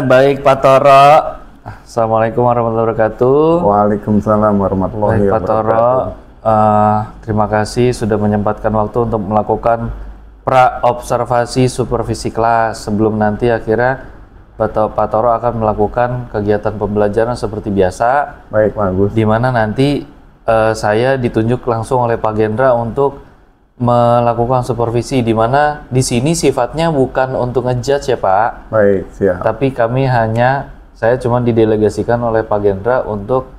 Baik Pak Toro. Assalamualaikum warahmatullahi wabarakatuh. Waalaikumsalam warahmatullahi Baik Pak Toro, terima kasih sudah menyempatkan waktu untuk melakukan pra-observasi supervisi kelas sebelum nanti akhirnya Pak Toro akan melakukan kegiatan pembelajaran seperti biasa. Baik Pak Agus. Di mana nanti saya ditunjuk langsung oleh Pak Gendra untuk melakukan supervisi, di mana di sini sifatnya bukan untuk ngejudge ya Pak. Baik, siap. Tapi saya cuma didelegasikan oleh Pak Gendra untuk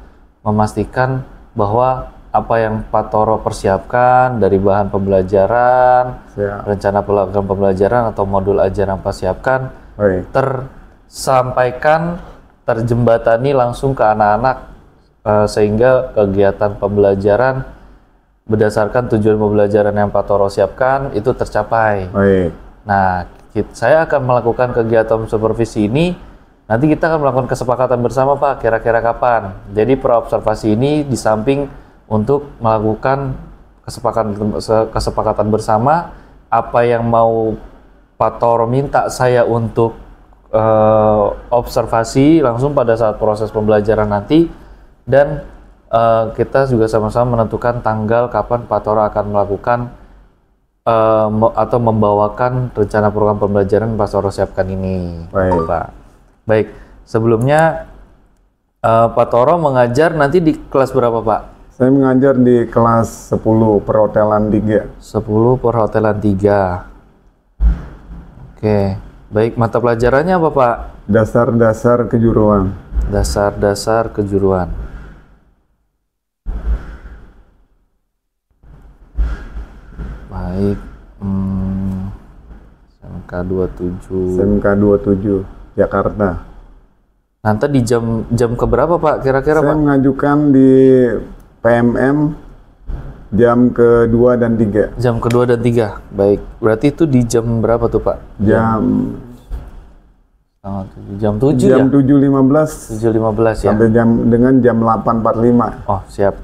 memastikan bahwa apa yang Pak Toro persiapkan dari bahan pembelajaran, Siap. rencana pelaksanaan pembelajaran atau modul ajaran Pak siapkan, Baik. tersampaikan, terjembatani langsung ke anak-anak sehingga kegiatan pembelajaran berdasarkan tujuan pembelajaran yang Pak Toro siapkan itu tercapai. Baik. Nah, saya akan melakukan kegiatan supervisi ini. Nanti kita akan melakukan kesepakatan bersama Pak, kira-kira kapan. Jadi pra-observasi ini di samping untuk melakukan kesepakatan bersama, apa yang mau Pak Toro minta saya untuk observasi langsung pada saat proses pembelajaran nanti, dan kita juga sama-sama menentukan tanggal kapan Pak Toro akan melakukan atau membawakan rencana program pembelajaran Pak Toro siapkan ini. Baik. Pak. Baik, sebelumnya Pak Toro mengajar nanti di kelas berapa Pak? Saya mengajar di kelas 10 perhotelan 3. 10 perhotelan 3. Oke, baik, mata pelajarannya apa Pak? Dasar-dasar kejuruan. Dasar-dasar kejuruan. Baik, SMK 27. SMK 27 Jakarta. Nanti di jam keberapa Pak kira-kira Saya Pak? mengajukan di PMM jam kedua dan 3. Jam kedua dan 3. Baik, berarti itu di jam berapa tuh Pak? Jam 7 ya? jam 7.15 7.15 ya? sampai dengan jam 8.45. Oh, siap.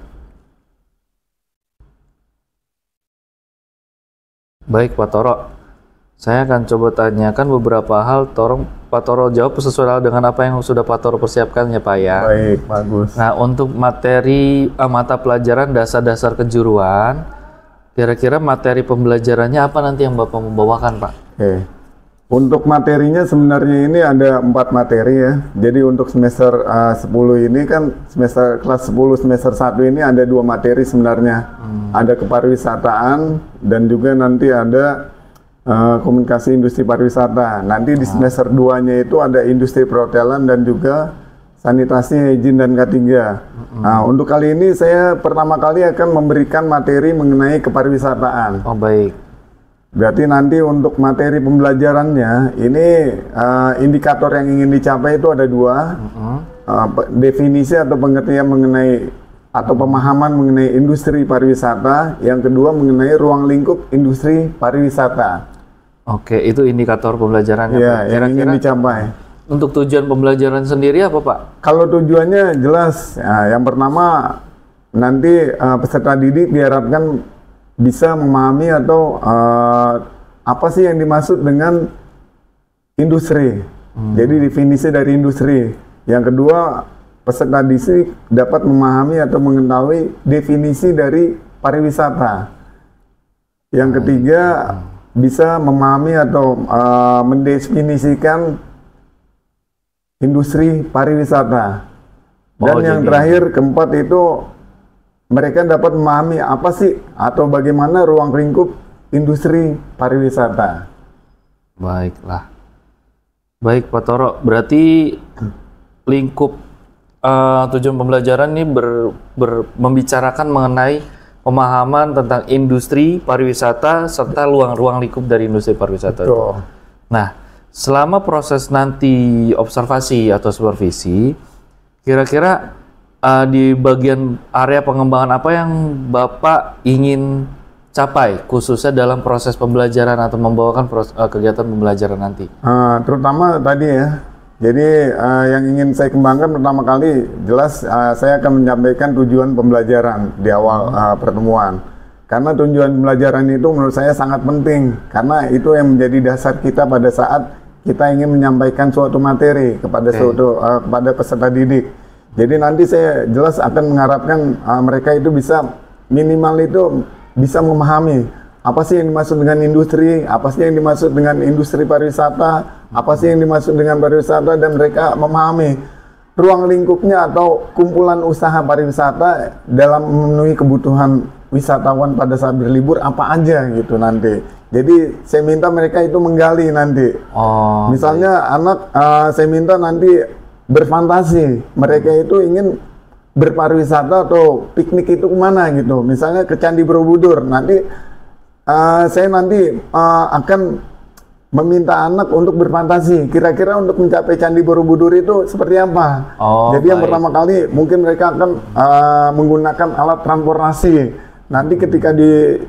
Baik Pak Toro, saya akan coba tanyakan beberapa hal. Pak Toro jawab sesuai dengan apa yang sudah Pak Toro persiapkan ya Pak ya. Baik, bagus. Nah, untuk materi mata pelajaran dasar-dasar kejuruan, kira-kira materi pembelajarannya apa nanti yang Bapak membawakan Pak? Oke. Untuk materinya sebenarnya ini ada 4 materi ya. Jadi untuk semester 10 ini kan semester kelas 10 semester 1 ini ada 2 materi sebenarnya. Ada kepariwisataan dan juga nanti ada komunikasi industri pariwisata. Nanti di semester 2-nya itu ada industri perhotelan dan juga sanitasi, hygiene dan K3. Nah, untuk kali ini saya pertama kali akan memberikan materi mengenai kepariwisataan. Oh, baik. Berarti nanti untuk materi pembelajarannya ini indikator yang ingin dicapai itu ada 2. Definisi atau pengertian mengenai atau pemahaman mengenai industri pariwisata. Yang kedua mengenai ruang lingkup industri pariwisata. Oke, itu indikator pembelajarannya Ya, Pak. yang ingin dicapai. Untuk tujuan pembelajaran sendiri apa Pak? Kalau tujuannya jelas, yang pertama nanti peserta didik diharapkan bisa memahami atau apa sih yang dimaksud dengan industri. Jadi definisi dari industri. Yang kedua, peserta didik dapat memahami atau mengetahui definisi dari pariwisata. Yang ketiga, bisa memahami atau mendefinisikan industri pariwisata. Dan yang terakhir, keempat itu mereka dapat memahami apa sih atau bagaimana ruang lingkup industri pariwisata. Baiklah. Baik Pak Toro, berarti lingkup tujuan pembelajaran ini membicarakan mengenai pemahaman tentang industri pariwisata serta ruang lingkup dari industri pariwisata itu. Nah, selama proses nanti observasi atau supervisi, kira-kira di bagian area pengembangan apa yang Bapak ingin capai khususnya dalam proses pembelajaran atau membawakan kegiatan pembelajaran nanti? Terutama tadi ya, jadi yang ingin saya kembangkan pertama kali jelas saya akan menyampaikan tujuan pembelajaran di awal pertemuan. Karena tujuan pembelajaran itu menurut saya sangat penting, karena itu yang menjadi dasar kita pada saat kita ingin menyampaikan suatu materi kepada kepada peserta didik. Jadi nanti saya jelas akan mengharapkan mereka itu bisa minimal itu bisa memahami apa sih yang dimaksud dengan industri, apa sih yang dimaksud dengan industri pariwisata, apa sih yang dimaksud dengan pariwisata, dan mereka memahami ruang lingkupnya atau kumpulan usaha pariwisata dalam memenuhi kebutuhan wisatawan pada saat berlibur apa aja gitu nanti. Jadi saya minta mereka itu menggali nanti. Misalnya anak saya minta nanti berfantasi, mereka itu ingin berpariwisata atau piknik itu kemana gitu. Misalnya ke Candi Borobudur, nanti saya nanti akan meminta anak untuk berfantasi, kira-kira untuk mencapai Candi Borobudur itu seperti apa. Jadi yang pertama kali mungkin mereka akan menggunakan alat transportasi. Nanti ketika di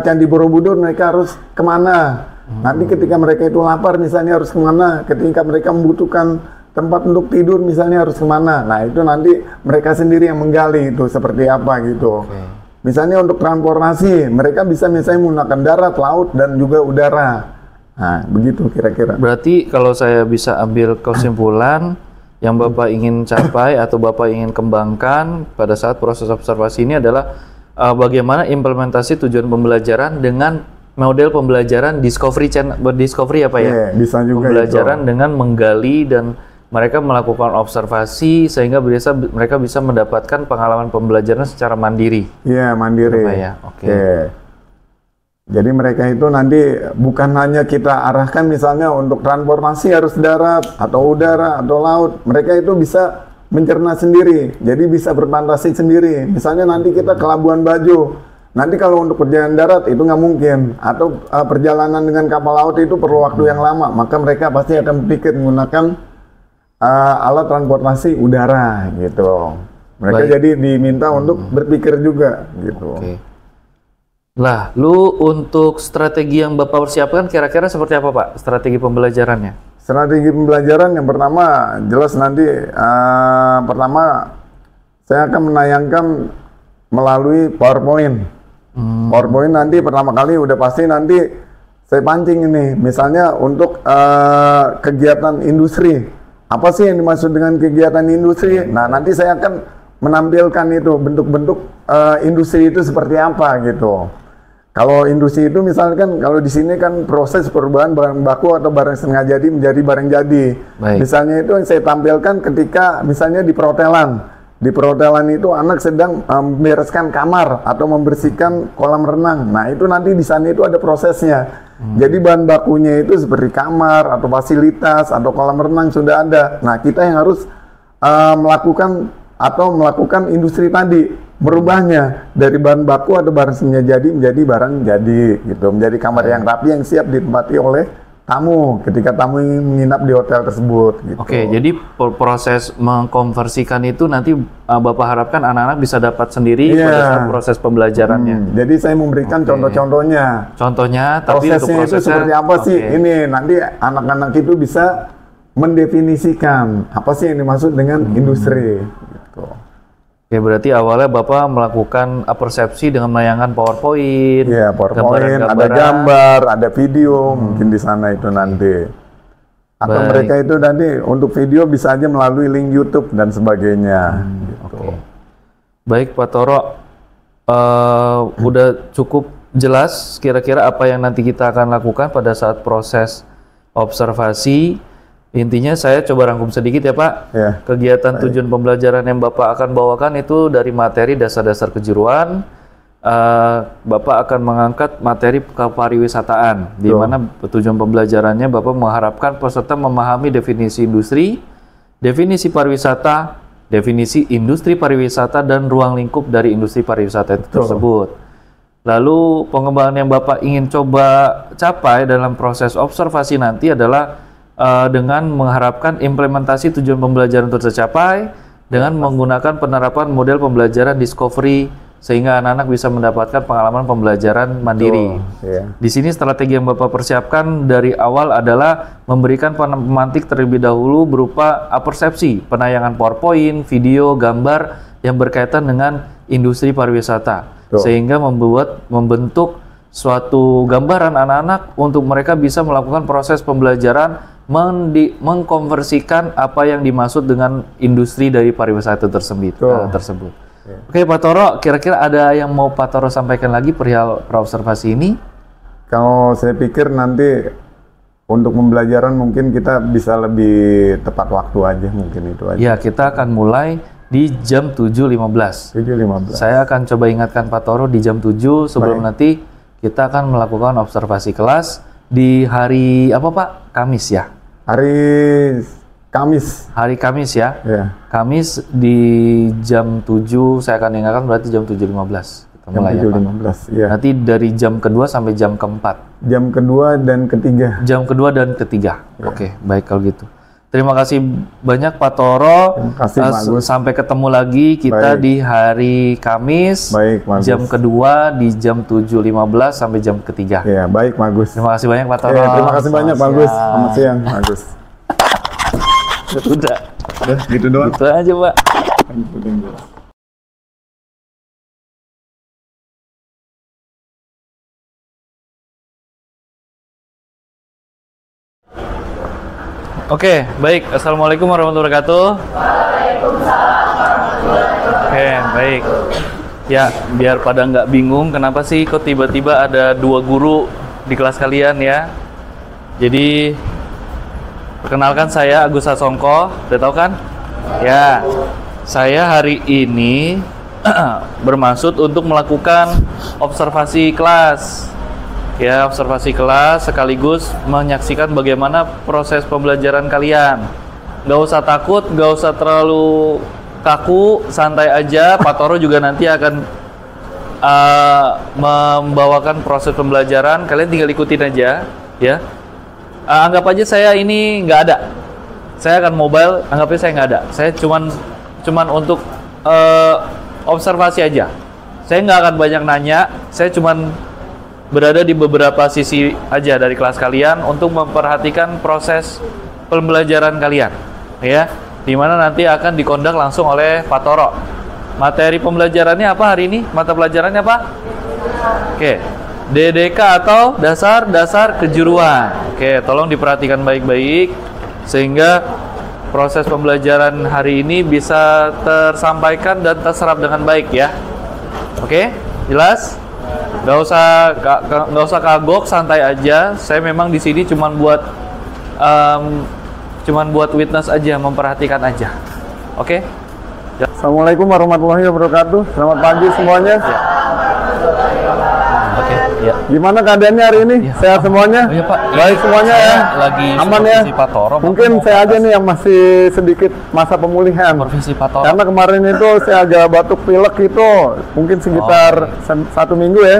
Candi Borobudur mereka harus kemana. Nanti ketika mereka itu lapar misalnya harus kemana. Ketika mereka membutuhkan tempat untuk tidur misalnya harus kemana. Nah itu nanti mereka sendiri yang menggali itu seperti apa gitu. Misalnya untuk transportasi, mereka bisa misalnya menggunakan darat, laut, dan juga udara. Nah, begitu kira-kira. Berarti kalau saya bisa ambil kesimpulan, yang Bapak ingin capai atau Bapak ingin kembangkan pada saat proses observasi ini adalah bagaimana implementasi tujuan pembelajaran dengan model pembelajaran discovery apa ya? Bisa juga pembelajaran itu. Dengan menggali dan mereka melakukan observasi sehingga mereka bisa mendapatkan pengalaman pembelajaran secara mandiri. Iya, mandiri. Ya? Oke. Jadi mereka itu nanti bukan hanya kita arahkan misalnya untuk transportasi harus darat atau udara atau laut. Mereka itu bisa mencerna sendiri. Jadi bisa berfantasi sendiri. Misalnya nanti kita ke Labuan Bajo. Nanti kalau untuk perjalanan darat itu nggak mungkin. Atau perjalanan dengan kapal laut itu perlu waktu yang lama. Maka mereka pasti akan berpikir menggunakan alat transportasi udara gitu. Mereka jadi diminta untuk berpikir juga gitu. Lah, lu untuk strategi yang Bapak persiapkan kira-kira seperti apa Pak? Strategi pembelajarannya? Strategi pembelajaran yang pertama jelas nanti pertama saya akan menayangkan melalui PowerPoint. PowerPoint nanti pertama kali udah pasti nanti saya pancing ini. Misalnya untuk kegiatan industri. Apa sih yang dimaksud dengan kegiatan industri? Nah, nanti saya akan menampilkan itu bentuk-bentuk industri itu seperti apa gitu. Kalau industri itu misalkan kalau di sini kan proses perubahan barang baku atau barang setengah jadi menjadi barang jadi. Misalnya itu yang saya tampilkan ketika misalnya di perhotelan. Di perhotelan itu anak sedang membereskan kamar atau membersihkan kolam renang. Nah, itu nanti di sana itu ada prosesnya. Jadi bahan bakunya itu seperti kamar atau fasilitas atau kolam renang sudah ada. Nah, kita yang harus melakukan industri tadi, merubahnya dari bahan baku atau barang setengah jadi menjadi barang jadi gitu, menjadi kamar yang rapi yang siap ditempati oleh tamu ketika tamu ingin menginap di hotel tersebut gitu. Jadi proses mengkonversikan itu nanti Bapak harapkan anak-anak bisa dapat sendiri pada saat proses pembelajarannya. Jadi saya memberikan contoh-contohnya. Tapi prosesnya itu seperti apa sih? Ini nanti anak-anak itu bisa mendefinisikan apa sih yang dimaksud dengan industri gitu. Berarti awalnya Bapak melakukan persepsi dengan menayangkan PowerPoint. Iya, PowerPoint, ada gambar, ada video, mungkin di sana itu nanti. Atau mereka itu nanti untuk video bisa aja melalui link YouTube dan sebagainya. Gitu. Baik Pak Toro, udah cukup jelas kira-kira apa yang nanti kita akan lakukan pada saat proses observasi. Intinya saya coba rangkum sedikit ya Pak. Kegiatan tujuan pembelajaran yang Bapak akan bawakan itu dari materi dasar-dasar kejuruan. Bapak akan mengangkat materi kepariwisataan, di mana tujuan pembelajarannya Bapak mengharapkan peserta memahami definisi industri, definisi pariwisata, definisi industri pariwisata, dan ruang lingkup dari industri pariwisata itu tersebut. Lalu pengembangan yang Bapak ingin coba capai dalam proses observasi nanti adalah dengan mengharapkan implementasi tujuan pembelajaran tercapai dengan menggunakan penerapan model pembelajaran discovery sehingga anak-anak bisa mendapatkan pengalaman pembelajaran mandiri. Di sini strategi yang Bapak persiapkan dari awal adalah memberikan pemantik terlebih dahulu berupa persepsi, penayangan PowerPoint, video, gambar yang berkaitan dengan industri pariwisata. Betul. Sehingga membentuk suatu gambaran anak-anak untuk mereka bisa melakukan proses pembelajaran mengkonversikan apa yang dimaksud dengan industri dari pariwisata tersebut. Oke, Pak Toro, kira-kira ada yang mau Pak Toro sampaikan lagi perihal praobservasi ini? Kalau saya pikir nanti untuk pembelajaran mungkin kita bisa lebih tepat waktu aja, mungkin itu aja. Ya, kita akan mulai di jam 7.15. 7.15. Saya akan coba ingatkan Pak Toro di jam 7 sebelum nanti kita akan melakukan observasi kelas di hari apa Pak? Kamis ya? Hari Kamis. Hari Kamis ya? Ya. Kamis di jam 7, saya akan ingatkan berarti jam 7.15. Kita mulai ya Pak? 7.15, ya. Nanti dari jam kedua sampai jam keempat. Jam kedua dan ketiga. Jam kedua dan ketiga. Ya. Oke, baik kalau gitu. Terima kasih banyak Pak Toro. Terima kasih Pak Agus. Sampai ketemu lagi kita di hari Kamis. Baik, Pak Agus. Jam kedua di jam 7.15 sampai jam ketiga. Ya, baik Pak Agus. Terima kasih banyak Pak Toro. Ya, terima kasih banyak Pak Agus. Selamat siang Pak Agus. Udah gitu doang. Gitu aja Pak. Oke, baik. Assalamualaikum warahmatullahi wabarakatuh. Waalaikumsalam warahmatullahi wabarakatuh. Oke, baik. Ya, biar pada nggak bingung kenapa sih kok tiba-tiba ada 2 guru di kelas kalian ya. Jadi, perkenalkan saya Agus Sasongko, udah tahu kan? Ya, saya hari ini bermaksud untuk melakukan observasi kelas. Ya, observasi kelas sekaligus menyaksikan bagaimana proses pembelajaran kalian. Nggak usah takut, nggak usah terlalu kaku, santai aja. Pak Toro juga nanti akan membawakan proses pembelajaran. Kalian tinggal ikutin aja, ya. Anggap aja saya ini nggak ada. Saya akan mobile, anggapnya saya nggak ada. Saya cuman untuk observasi aja. Saya nggak akan banyak nanya. Saya cuman berada di beberapa sisi aja dari kelas kalian untuk memperhatikan proses pembelajaran kalian, ya, dimana nanti akan dikondak langsung oleh Pak Toro. Materi pembelajarannya apa hari ini? Mata pelajarannya apa? Oke, DDK atau dasar kejuruan. Oke, tolong diperhatikan baik-baik sehingga proses pembelajaran hari ini bisa tersampaikan dan terserap dengan baik ya. Oke, jelas? Nggak usah kagok, santai aja. Saya memang di sini cuman buat witness aja, memperhatikan aja. Oke? Assalamualaikum warahmatullahi wabarakatuh. Selamat pagi semuanya. Oke, ya. Gimana keadaannya hari ini? Ya. Sehat semuanya? Oh, iya, Pak. Baik semuanya ya? Lagi aman ya? Pak Toro. Mungkin saya aja nih yang masih sedikit masa pemulihan. Supervisi Pak Toro. Karena kemarin itu saya agak batuk pilek itu mungkin sekitar 1 minggu ya.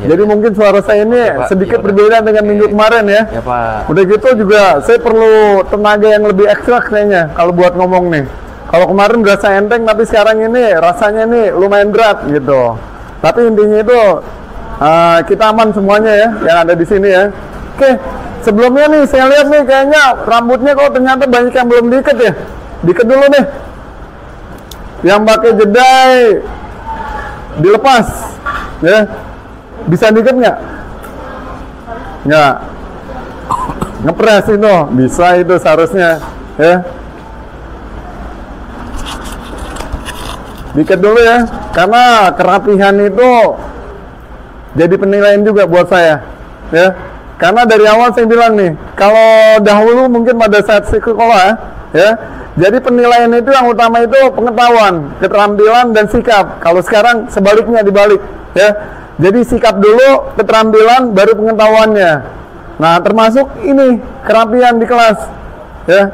Ya. Jadi mungkin suara saya ini Ya, Pak. sedikit Ya, berbeda dengan minggu kemarin ya. Ya Pak. Udah gitu juga saya perlu tenaga yang lebih ekstra kayaknya kalau buat ngomong nih. Kalau kemarin berasa enteng, tapi sekarang ini rasanya nih lumayan berat gitu. Tapi intinya itu kita aman semuanya ya yang ada di sini ya. Oke, sebelumnya nih saya lihat nih kayaknya rambutnya kok ternyata banyak yang belum diikat ya. Diikat dulu nih. Yang pakai jedai dilepas ya. Bisa diikat nggak? Nggak. Ngepres itu bisa itu seharusnya ya. Diikat dulu ya, karena kerapihan itu jadi penilaian juga buat saya ya. Karena dari awal saya bilang nih, kalau dahulu mungkin pada saat sekolah ya, jadi penilaian itu yang utama itu pengetahuan, keterampilan dan sikap. Kalau sekarang sebaliknya dibalik ya. Jadi sikap dulu, keterampilan baru pengetahuannya. Nah, termasuk ini kerapian di kelas ya.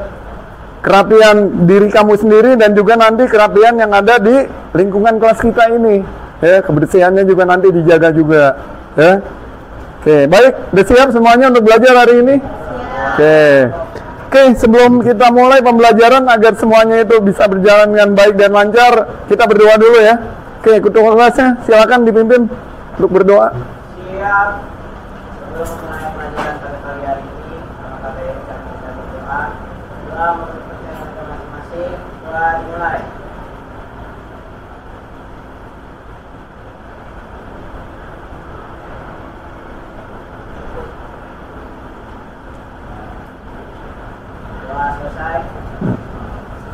Kerapian diri kamu sendiri dan juga nanti kerapian yang ada di lingkungan kelas kita ini ya, kebersihannya juga nanti dijaga juga ya. Oke, baik, udah siap semuanya untuk belajar hari ini? Oke, sebelum kita mulai pembelajaran agar semuanya itu bisa berjalan dengan baik dan lancar, kita berdoa dulu ya. Oke, ketua kelasnya silakan dipimpin untuk berdoa. Siap. Sebelum mulai pelajaran pada pagi hari ini, maka dari kami kita berdoa. Doa menurut percaya kita masing-masing. Doa dimulai.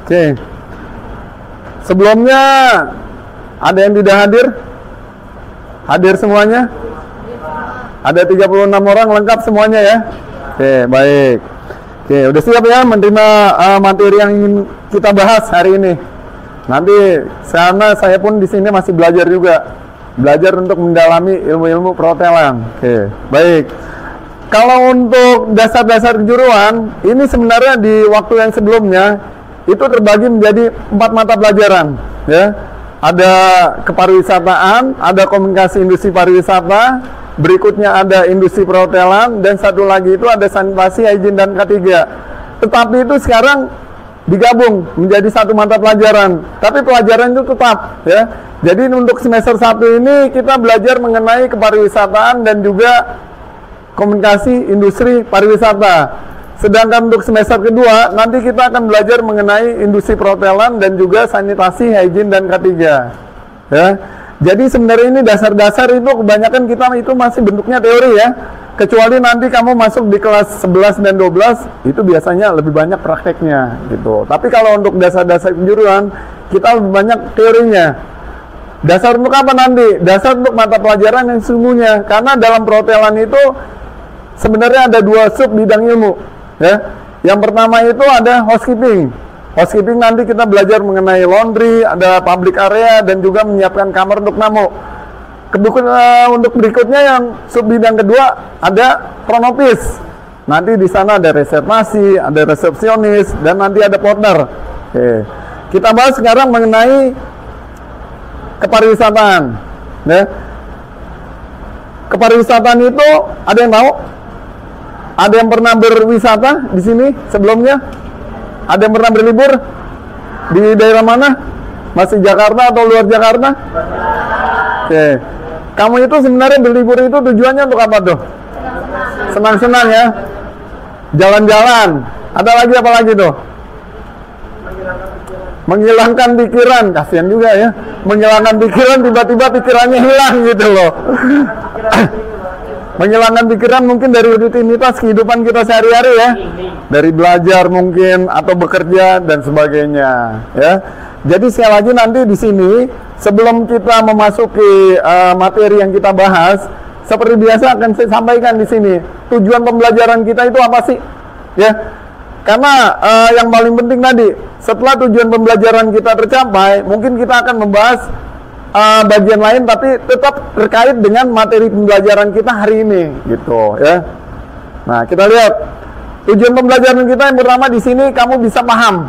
Oke. Sebelumnya ada yang tidak hadir? Hadir semuanya? Ada 36 orang lengkap semuanya ya? Oke, baik. Oke, udah siap ya menerima materi yang ingin kita bahas hari ini. Nanti karena saya pun di sini masih belajar juga. Belajar untuk mendalami ilmu-ilmu perhotelan. Oke, baik. Kalau untuk dasar-dasar kejuruan, ini sebenarnya di waktu yang sebelumnya itu terbagi menjadi 4 mata pelajaran, ya. Ada kepariwisataan, ada komunikasi industri pariwisata, berikutnya ada industri perhotelan, dan satu lagi itu ada sanitasi, hygiene, dan K3. Tetapi itu sekarang digabung menjadi satu mata pelajaran, tapi pelajaran itu tetap, ya. Jadi untuk semester 1 ini kita belajar mengenai kepariwisataan dan juga komunikasi industri pariwisata. Sedangkan untuk semester kedua nanti kita akan belajar mengenai industri perhotelan dan juga sanitasi, hygiene, dan K3. Ya. Jadi sebenarnya ini dasar-dasar itu kebanyakan kita itu masih bentuknya teori ya. Kecuali nanti kamu masuk di kelas 11 dan 12 itu biasanya lebih banyak prakteknya gitu. Tapi kalau untuk dasar-dasar kejuruan kita lebih banyak teorinya. Dasar untuk apa nanti? Dasar untuk mata pelajaran yang sesungguhnya. Karena dalam perhotelan itu sebenarnya ada 2 sub bidang ilmu, ya. Yang pertama itu ada housekeeping. Housekeeping nanti kita belajar mengenai laundry, ada public area, dan juga menyiapkan kamar untuk tamu. Untuk berikutnya yang sub bidang kedua ada front office. Nanti di sana ada reservasi, ada resepsionis, dan nanti ada porter. Oke. Kita bahas sekarang mengenai kepariwisataan, ya. Kepariwisataan itu ada yang tahu? Ada yang pernah berwisata di sini sebelumnya? Ada yang pernah berlibur? Di daerah mana? Masih Jakarta atau luar Jakarta? Oke. Kamu itu sebenarnya berlibur itu tujuannya untuk apa tuh? Senang-senang ya? Jalan-jalan. Ada lagi apa lagi tuh? Menghilangkan pikiran. Kasihan juga ya. Menghilangkan pikiran, tiba-tiba pikirannya hilang gitu loh. Menghilangkan pikiran mungkin dari rutinitas kehidupan kita sehari-hari ya, dari belajar mungkin atau bekerja dan sebagainya ya. Jadi sekali lagi nanti di sini sebelum kita memasuki materi yang kita bahas, seperti biasa akan saya sampaikan di sini tujuan pembelajaran kita itu apa sih ya. Karena yang paling penting tadi, setelah tujuan pembelajaran kita tercapai, mungkin kita akan membahas bagian lain tapi tetap terkait dengan materi pembelajaran kita hari ini gitu ya. Nah, kita lihat tujuan pembelajaran kita yang pertama di sini kamu bisa paham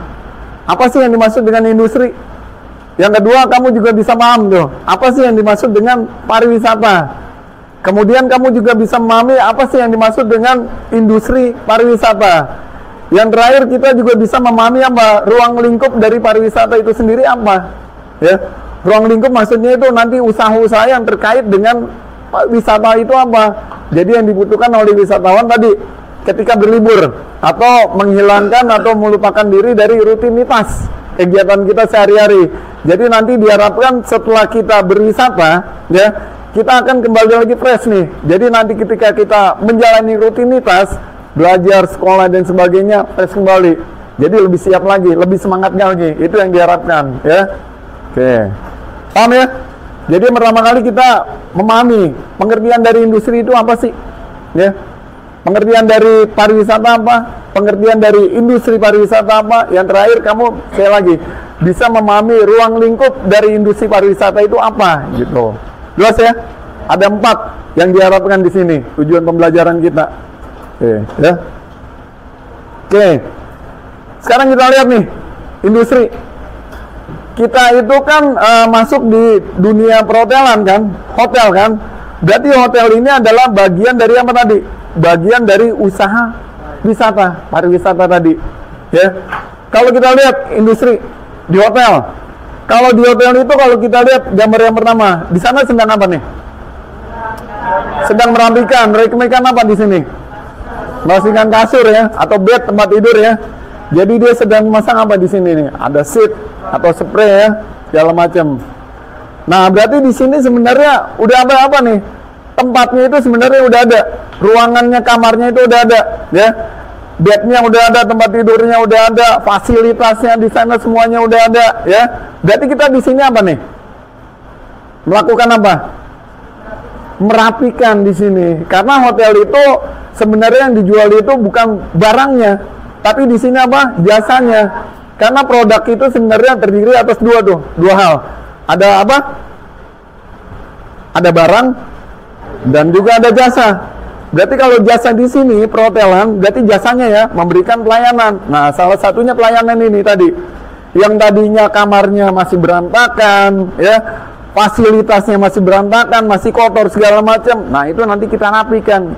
apa sih yang dimaksud dengan industri. Yang kedua, kamu juga bisa paham tuh apa sih yang dimaksud dengan pariwisata. Kemudian kamu juga bisa memahami apa sih yang dimaksud dengan industri pariwisata. Yang terakhir kita juga bisa memahami apa ruang lingkup dari pariwisata itu sendiri apa ya. Ruang lingkup maksudnya itu nanti usaha-usaha yang terkait dengan wisata itu apa. Jadi yang dibutuhkan oleh wisatawan tadi ketika berlibur atau menghilangkan atau melupakan diri dari rutinitas kegiatan kita sehari-hari. Jadi nanti diharapkan setelah kita berwisata ya, kita akan kembali lagi fresh nih. Jadi nanti ketika kita menjalani rutinitas, belajar, sekolah dan sebagainya fresh kembali. Jadi lebih siap lagi, lebih semangatnya lagi. Itu yang diharapkan ya. Oke, paham ya? Jadi pertama kali kita memahami pengertian dari industri itu apa sih? Ya, pengertian dari pariwisata apa? Pengertian dari industri pariwisata apa? Yang terakhir kamu sekali lagi bisa memahami ruang lingkup dari industri pariwisata itu apa? Gitu. Jelas ya? Ada 4 yang diharapkan di sini tujuan pembelajaran kita. Oke, ya. Oke. Sekarang kita lihat nih industri. Kita itu kan masuk di dunia perhotelan kan, hotel kan. Berarti hotel ini adalah bagian dari apa tadi? Bagian dari usaha wisata, pariwisata tadi. Ya. Kalau kita lihat industri di hotel. Kalau di hotel itu kalau kita lihat gambar yang pertama, di sana sedang apa nih? Sedang merapikan apa di sini? Merapikan kasur ya, atau bed tempat tidur ya. Jadi dia sedang memasang apa di sini nih? Ada sheet atau spray ya, segala macam. Nah, berarti di sini sebenarnya udah apa nih? Tempatnya itu sebenarnya udah ada, ruangannya, kamarnya itu udah ada, ya. bednya udah ada, tempat tidurnya udah ada, fasilitasnya di sana semuanya udah ada, ya. Berarti kita di sini apa nih? Melakukan apa? Merapikan di sini. Karena hotel itu sebenarnya yang dijual itu bukan barangnya, tapi di sini apa? Jasanya. Karena produk itu sebenarnya terdiri atas dua hal. Ada apa? Ada barang dan juga ada jasa. Berarti kalau jasa di sini perhotelan, berarti jasanya ya memberikan pelayanan. Nah, salah satunya pelayanan ini tadi. Yang tadinya kamarnya masih berantakan, ya, fasilitasnya masih berantakan, masih kotor segala macam. Nah, itu nanti kita rapikan,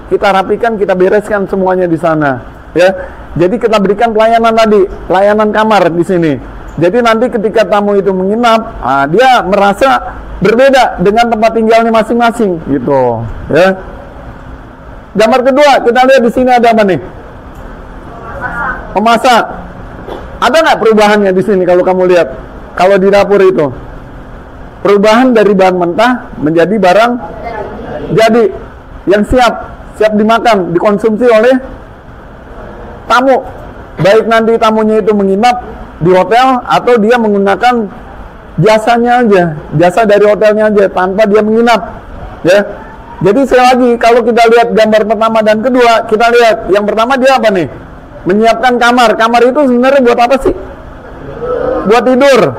kita bereskan semuanya di sana, ya. Jadi kita berikan pelayanan tadi, pelayanan kamar di sini. Jadi nanti ketika tamu itu menginap, dia merasa berbeda dengan tempat tinggalnya masing-masing, gitu, ya. Gambar kedua, kita lihat di sini ada apa nih? Memasak. Ada nggak perubahannya di sini kalau kamu lihat? Kalau di dapur itu, perubahan dari bahan mentah menjadi barang jadi yang siap dimakan, dikonsumsi oleh tamu. Baik nanti tamunya itu menginap di hotel atau dia menggunakan jasanya aja, jasa dari hotelnya aja tanpa dia menginap, ya. Jadi sekali lagi, kalau kita lihat gambar pertama dan kedua, kita lihat yang pertama dia apa nih? Menyiapkan kamar. Kamar itu sebenarnya buat apa sih? Buat tidur,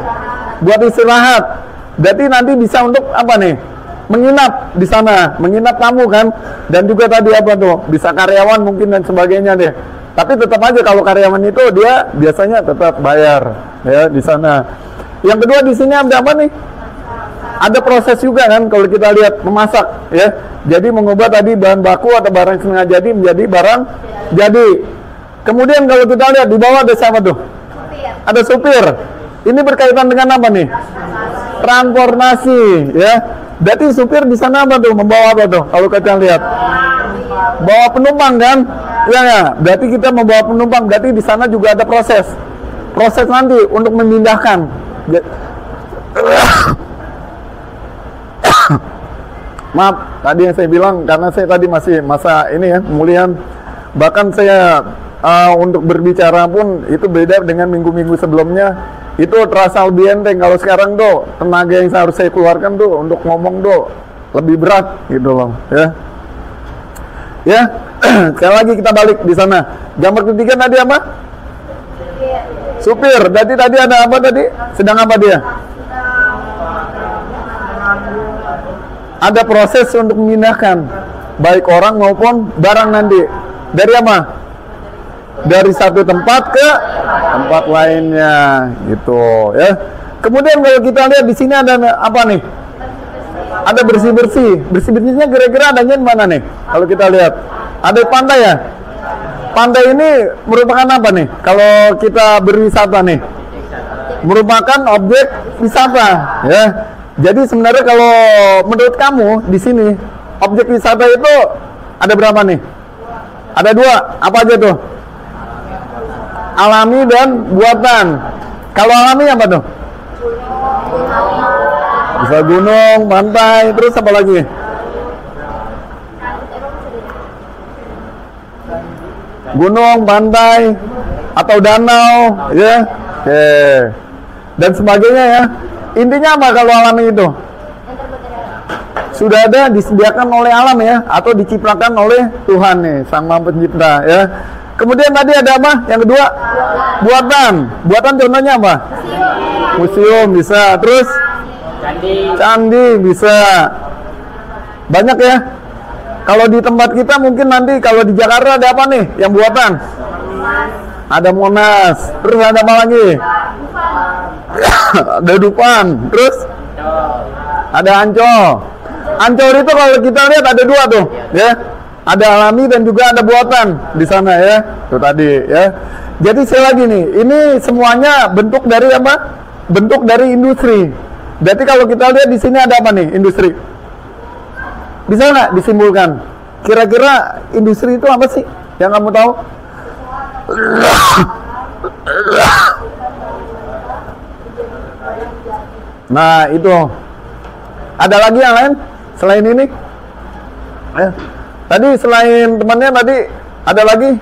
buat istirahat. Berarti nanti bisa untuk apa nih? Menginap di sana, menginap tamu kan? Dan juga tadi apa tuh? Bisa karyawan mungkin dan sebagainya deh. Tapi tetap aja kalau karyawan itu dia biasanya tetap bayar, ya, di sana. Yang kedua di sini ada apa nih? Ada proses juga kan kalau kita lihat memasak, ya. Jadi mengubah tadi bahan baku atau barang setengah jadi menjadi barang jadi. Kemudian kalau kita lihat di bawah ada siapa tuh? Ada supir. Ini berkaitan dengan apa nih? Transportasi, ya. Berarti supir di sana apa tuh? Membawa apa tuh? Kalau kita lihat, bawa penumpang kan? Ya. Berarti kita membawa penumpang. Berarti di sana juga ada proses nanti untuk memindahkan. Maaf, tadi yang saya bilang karena saya tadi masih masa ini ya pemulihan. Bahkan saya untuk berbicara pun itu beda dengan minggu-minggu sebelumnya. Itu terasa lebih enteng. Kalau sekarang tuh tenaga yang harus saya keluarkan tuh untuk ngomong tuh lebih berat gitu loh, ya. Ya, sekali lagi kita balik di sana. Gambar ketiga tadi apa? Supir. Berarti tadi ada apa tadi? Sedang apa dia? Ada proses untuk memindahkan baik orang maupun barang nanti. Dari apa? Dari satu tempat ke tempat lainnya, gitu, ya. Kemudian kalau kita lihat di sini ada apa nih? Ada bersih-bersih. Bersih-bersihnya kira-kira adanya di mana nih? Kalau kita lihat, ada pantai ya. Pantai ini merupakan apa nih? Kalau kita berwisata nih, merupakan objek wisata, ya. Jadi sebenarnya kalau menurut kamu di sini objek wisata itu ada berapa nih? Ada dua. Apa aja tuh? Alami dan buatan. Kalau alami apa tuh? Bisa gunung, pantai, terus apa lagi? Gunung, pantai, atau danau, ya. Oke. Dan sebagainya ya. Intinya apa kalau alami itu? Sudah ada disediakan oleh alam ya, atau diciptakan oleh Tuhan nih, Sang Maha Pencipta, ya. Kemudian tadi ada apa? Yang kedua, buatan. Buatan contohnya apa? Museum bisa. Terus candi bisa. Banyak ya. Kalau di tempat kita mungkin nanti kalau di Jakarta ada apa nih yang buatan? Ada Monas. Terus ada apa lagi? Ada Dupang. Terus ada Ancol. Ancol itu kalau kita lihat ada dua tuh, ya. Ada alami dan juga ada buatan di sana ya. Itu tadi ya. Jadi sekali lagi nih, ini semuanya bentuk dari apa? Bentuk dari industri. Berarti kalau kita lihat di sini ada apa nih? Industri. Bisa nggak disimpulkan? Kira-kira industri itu apa sih? Yang kamu tahu? Nah, itu. Ada lagi yang lain selain ini? Tadi selain temannya tadi ada lagi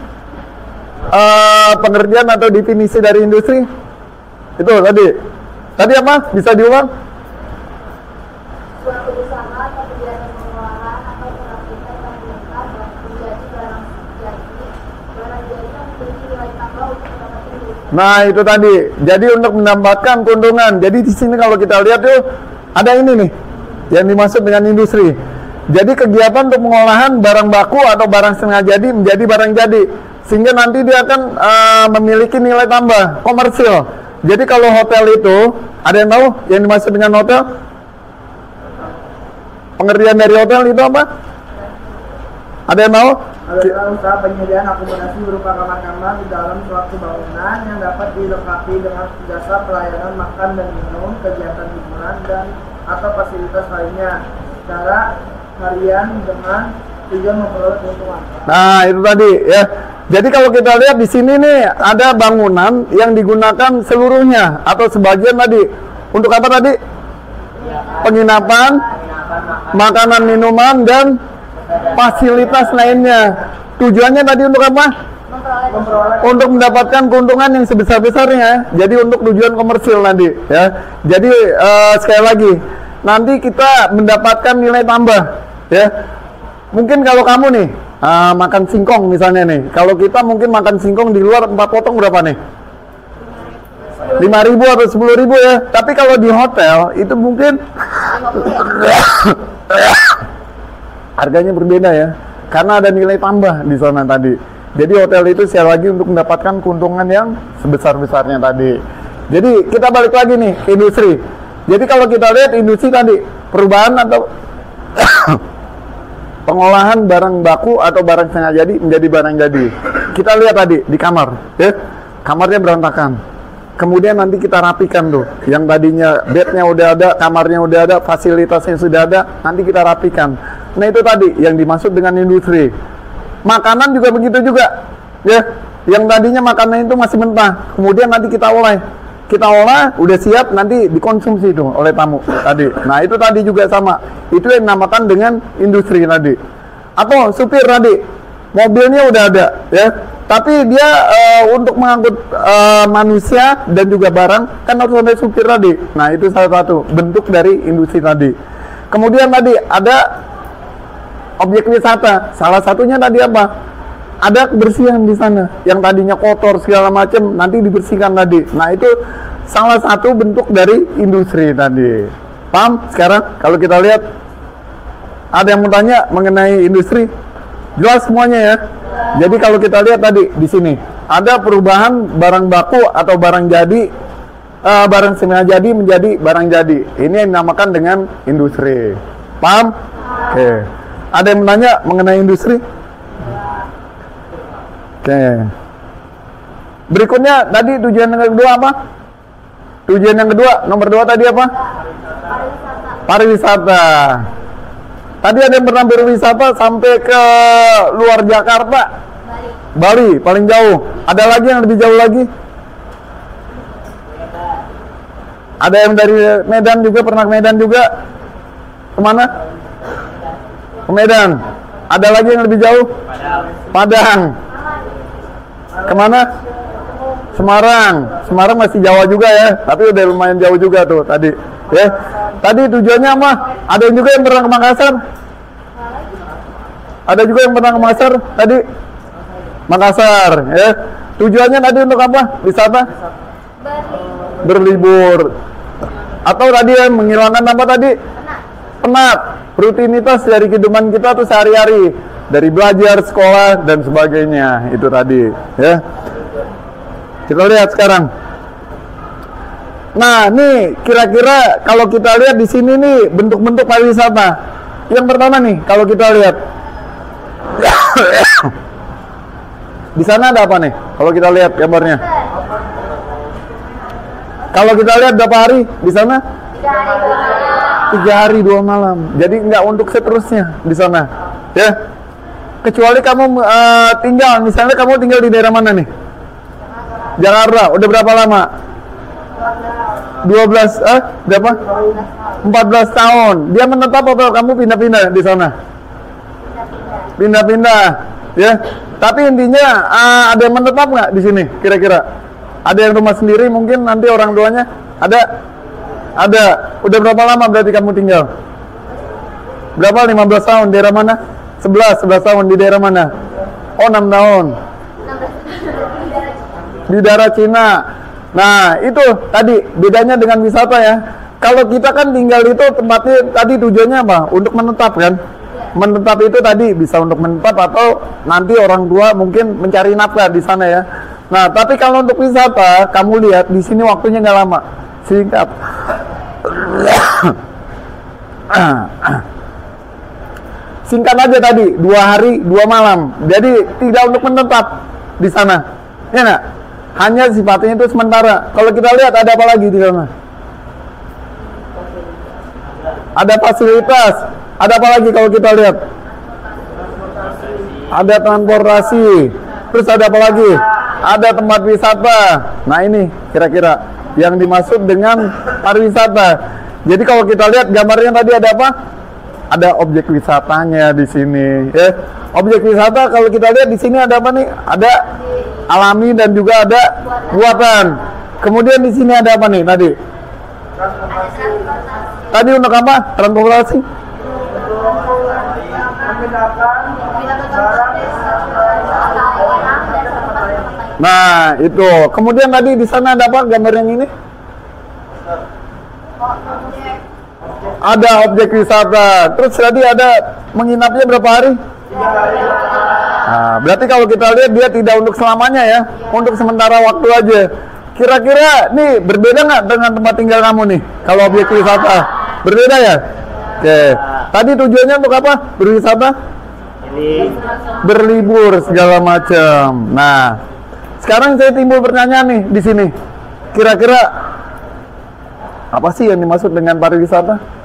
pengertian atau definisi dari industri? Itu tadi. Tadi apa? Bisa diulang? Suatu usaha atau kegiatan pengolahan atau perakitan yang diungkap menjadi barang jadi yang memiliki nilai tambah untuk mendapatkan duit. Nah, itu tadi. Jadi untuk mendapatkan keuntungan. Jadi di sini kalau kita lihat tuh ada ini nih yang dimaksud dengan industri. Jadi kegiatan untuk pengolahan barang baku atau barang setengah jadi menjadi barang jadi, sehingga nanti dia akan memiliki nilai tambah komersil. Jadi kalau hotel itu, ada yang tahu yang dimaksud dengan hotel? Pengertian dari hotel itu apa? Ada yang tahu? Adalah usaha penyediaan akomodasi berupa kamar-kamar di dalam suatu bangunan yang dapat dilengkapi dengan jasa pelayanan makan dan minum, kegiatan hiburan dan atau fasilitas lainnya secara harian dengan tujuan memperoleh keuntungan. Nah, itu tadi ya. Jadi kalau kita lihat di sini nih ada bangunan yang digunakan seluruhnya atau sebagian tadi. Untuk apa tadi? Penginapan, makanan, minuman dan fasilitas lainnya. Tujuannya tadi untuk apa? Untuk mendapatkan keuntungan yang sebesar-besarnya. Jadi untuk tujuan komersil nanti ya. Jadi sekali lagi nanti kita mendapatkan nilai tambah ya. Mungkin kalau kamu nih makan singkong misalnya nih, kalau kita mungkin makan singkong di luar 4 potong berapa nih? 5.000 atau 10.000 ya. Tapi kalau di hotel itu mungkin harganya berbeda ya, karena ada nilai tambah di sana tadi. Jadi hotel itu sekali lagi untuk mendapatkan keuntungan yang sebesar-besarnya tadi. Jadi kita balik lagi nih ke industri. Jadi kalau kita lihat industri tadi, perubahan atau pengolahan barang baku atau barang setengah jadi menjadi barang jadi. Kita lihat tadi di kamar, ya, kamarnya berantakan. Kemudian nanti kita rapikan tuh, yang tadinya bednya udah ada, kamarnya udah ada, fasilitasnya sudah ada, nanti kita rapikan. Nah itu tadi yang dimaksud dengan industri. Makanan juga begitu juga, ya. Yang tadinya makanan itu masih mentah, kemudian nanti kita olah, udah siap, nanti dikonsumsi tuh oleh tamu tadi. Nah itu tadi juga sama, itu yang dinamakan dengan industri tadi. Atau supir tadi, mobilnya udah ada, ya. Tapi dia untuk mengangkut manusia dan juga barang kan harus ada supir tadi. Nah itu salah satu bentuk dari industri tadi. Kemudian tadi ada objek wisata. Salah satunya tadi apa? Ada kebersihan di sana. Yang tadinya kotor segala macam nanti dibersihkan tadi. Nah itu salah satu bentuk dari industri tadi. Paham? Sekarang kalau kita lihat ada yang mau tanya mengenai industri? Jelas semuanya ya. Jadi kalau kita lihat tadi di sini ada perubahan barang baku atau barang jadi, barang setengah jadi menjadi barang jadi. Ini yang dinamakan dengan industri. Paham? Oke. Ada yang menanya mengenai industri? Oke. Berikutnya tadi tujuan yang kedua apa? Tujuan yang kedua nomor 2 tadi apa? Pariwisata. Tadi ada yang pernah berwisata sampai ke luar Jakarta, Bali paling jauh. Ada lagi yang lebih jauh lagi? Ada yang dari Medan juga, pernah ke Medan juga? Kemana? Ke Medan. Ada lagi yang lebih jauh? Padang. Kemana? Semarang. Semarang masih Jawa juga ya, tapi udah lumayan jauh juga tuh tadi. Ya, tadi tujuannya apa? Ada yang juga yang pernah ke Makassar? Ada juga yang pernah ke Makassar tadi? Makassar, ya. Tujuannya tadi untuk apa? Wisata? Berlibur. Atau tadi yang menghilangkan apa tadi? Penat. Rutinitas dari kehidupan kita tuh sehari-hari, dari belajar, sekolah dan sebagainya. Itu tadi, ya. Kita lihat sekarang. Nah, nih kira-kira kalau kita lihat di sini nih bentuk-bentuk pariwisata. Yang pertama nih, kalau kita lihat di sana ada apa nih? Kalau kita lihat gambarnya. Kalau kita lihat berapa hari di sana? 3 hari 2 malam. Jadi nggak untuk seterusnya di sana, ya. Kecuali kamu tinggal, misalnya kamu tinggal di daerah mana nih? Jakarta. Udah berapa lama? 14 tahun. Dia menetap atau kamu pindah-pindah di sana? Pindah-pindah, ya. Tapi intinya ada yang menetap nggak di sini kira-kira? Ada yang rumah sendiri mungkin nanti orang tuanya? Ada? Ada. Udah berapa lama berarti kamu tinggal? Berapa? 15 tahun. Daerah mana? 11 tahun. Di daerah mana? Oh, 6 tahun. Di daerah Cina. Nah, itu tadi bedanya dengan wisata ya. Kalau kita kan tinggal itu tempatnya tadi tujuannya apa? Untuk menetap kan? Menetap itu tadi bisa untuk menetap atau nanti orang tua mungkin mencari nafkah di sana ya. Nah, tapi kalau untuk wisata, kamu lihat di sini waktunya nggak lama, singkat. Singkat aja tadi, 2 hari 2 malam. Jadi tidak untuk menetap di sana, ya nggak? Hanya sifatnya itu sementara. Kalau kita lihat ada apa lagi di sana? Ada fasilitas. Ada apa lagi kalau kita lihat? Ada transportasi. Terus ada apa lagi? Ada tempat wisata. Nah ini kira-kira yang dimaksud dengan pariwisata. Jadi kalau kita lihat gambarnya tadi ada apa? Ada objek wisatanya di sini. Ya. Objek wisata kalau kita lihat di sini ada apa nih? Ada alami dan juga ada buatan. Kemudian di sini ada apa nih tadi? Tadi untuk apa? Transportasi? Nah, itu. Kemudian tadi di sana ada apa gambar yang ini? Ada objek wisata. Terus tadi ada menginapnya berapa hari? 3 hari. Nah, berarti kalau kita lihat dia tidak untuk selamanya ya, untuk sementara waktu aja. Kira-kira nih berbeda nggak dengan tempat tinggal kamu nih? Kalau objek wisata berbeda ya? Oke. Tadi tujuannya untuk apa? Berwisata? Berlibur segala macam. Nah, sekarang saya timbul pertanyaan nih di sini. Kira-kira apa sih yang dimaksud dengan pariwisata?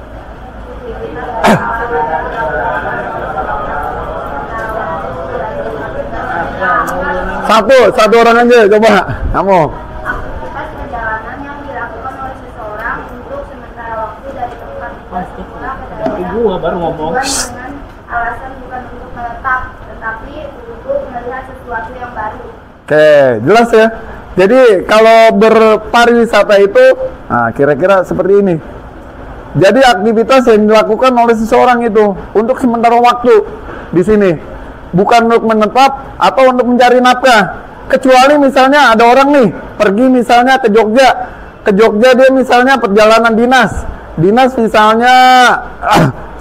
Satu orang aja coba kamu. Aktivitas perjalanan yang dilakukan oleh seseorang untuk sementara waktu dari tempat semula ke daerah baru ngomong. dengan alasan bukan untuk menetap, tetapi untuk melihat sesuatu yang baru. Oke, jelas ya. Jadi kalau berpariwisata itu, nah kira-kira seperti ini. Jadi aktivitas yang dilakukan oleh seseorang itu untuk sementara waktu di sini, bukan untuk menetap atau untuk mencari nafkah. Kecuali misalnya ada orang nih pergi misalnya ke Jogja dia misalnya perjalanan dinas misalnya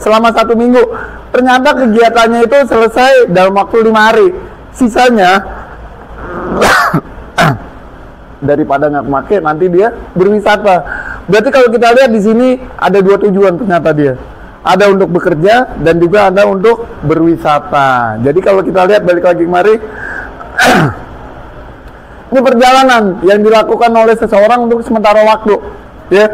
selama 1 minggu. Ternyata kegiatannya itu selesai dalam waktu 5 hari. Sisanya daripada nggak pakai nanti dia berwisata. Berarti kalau kita lihat di sini ada 2 tujuan ternyata dia. Ada untuk bekerja dan juga ada untuk berwisata. Jadi kalau kita lihat balik lagi kemari, ini perjalanan yang dilakukan oleh seseorang untuk sementara waktu, ya.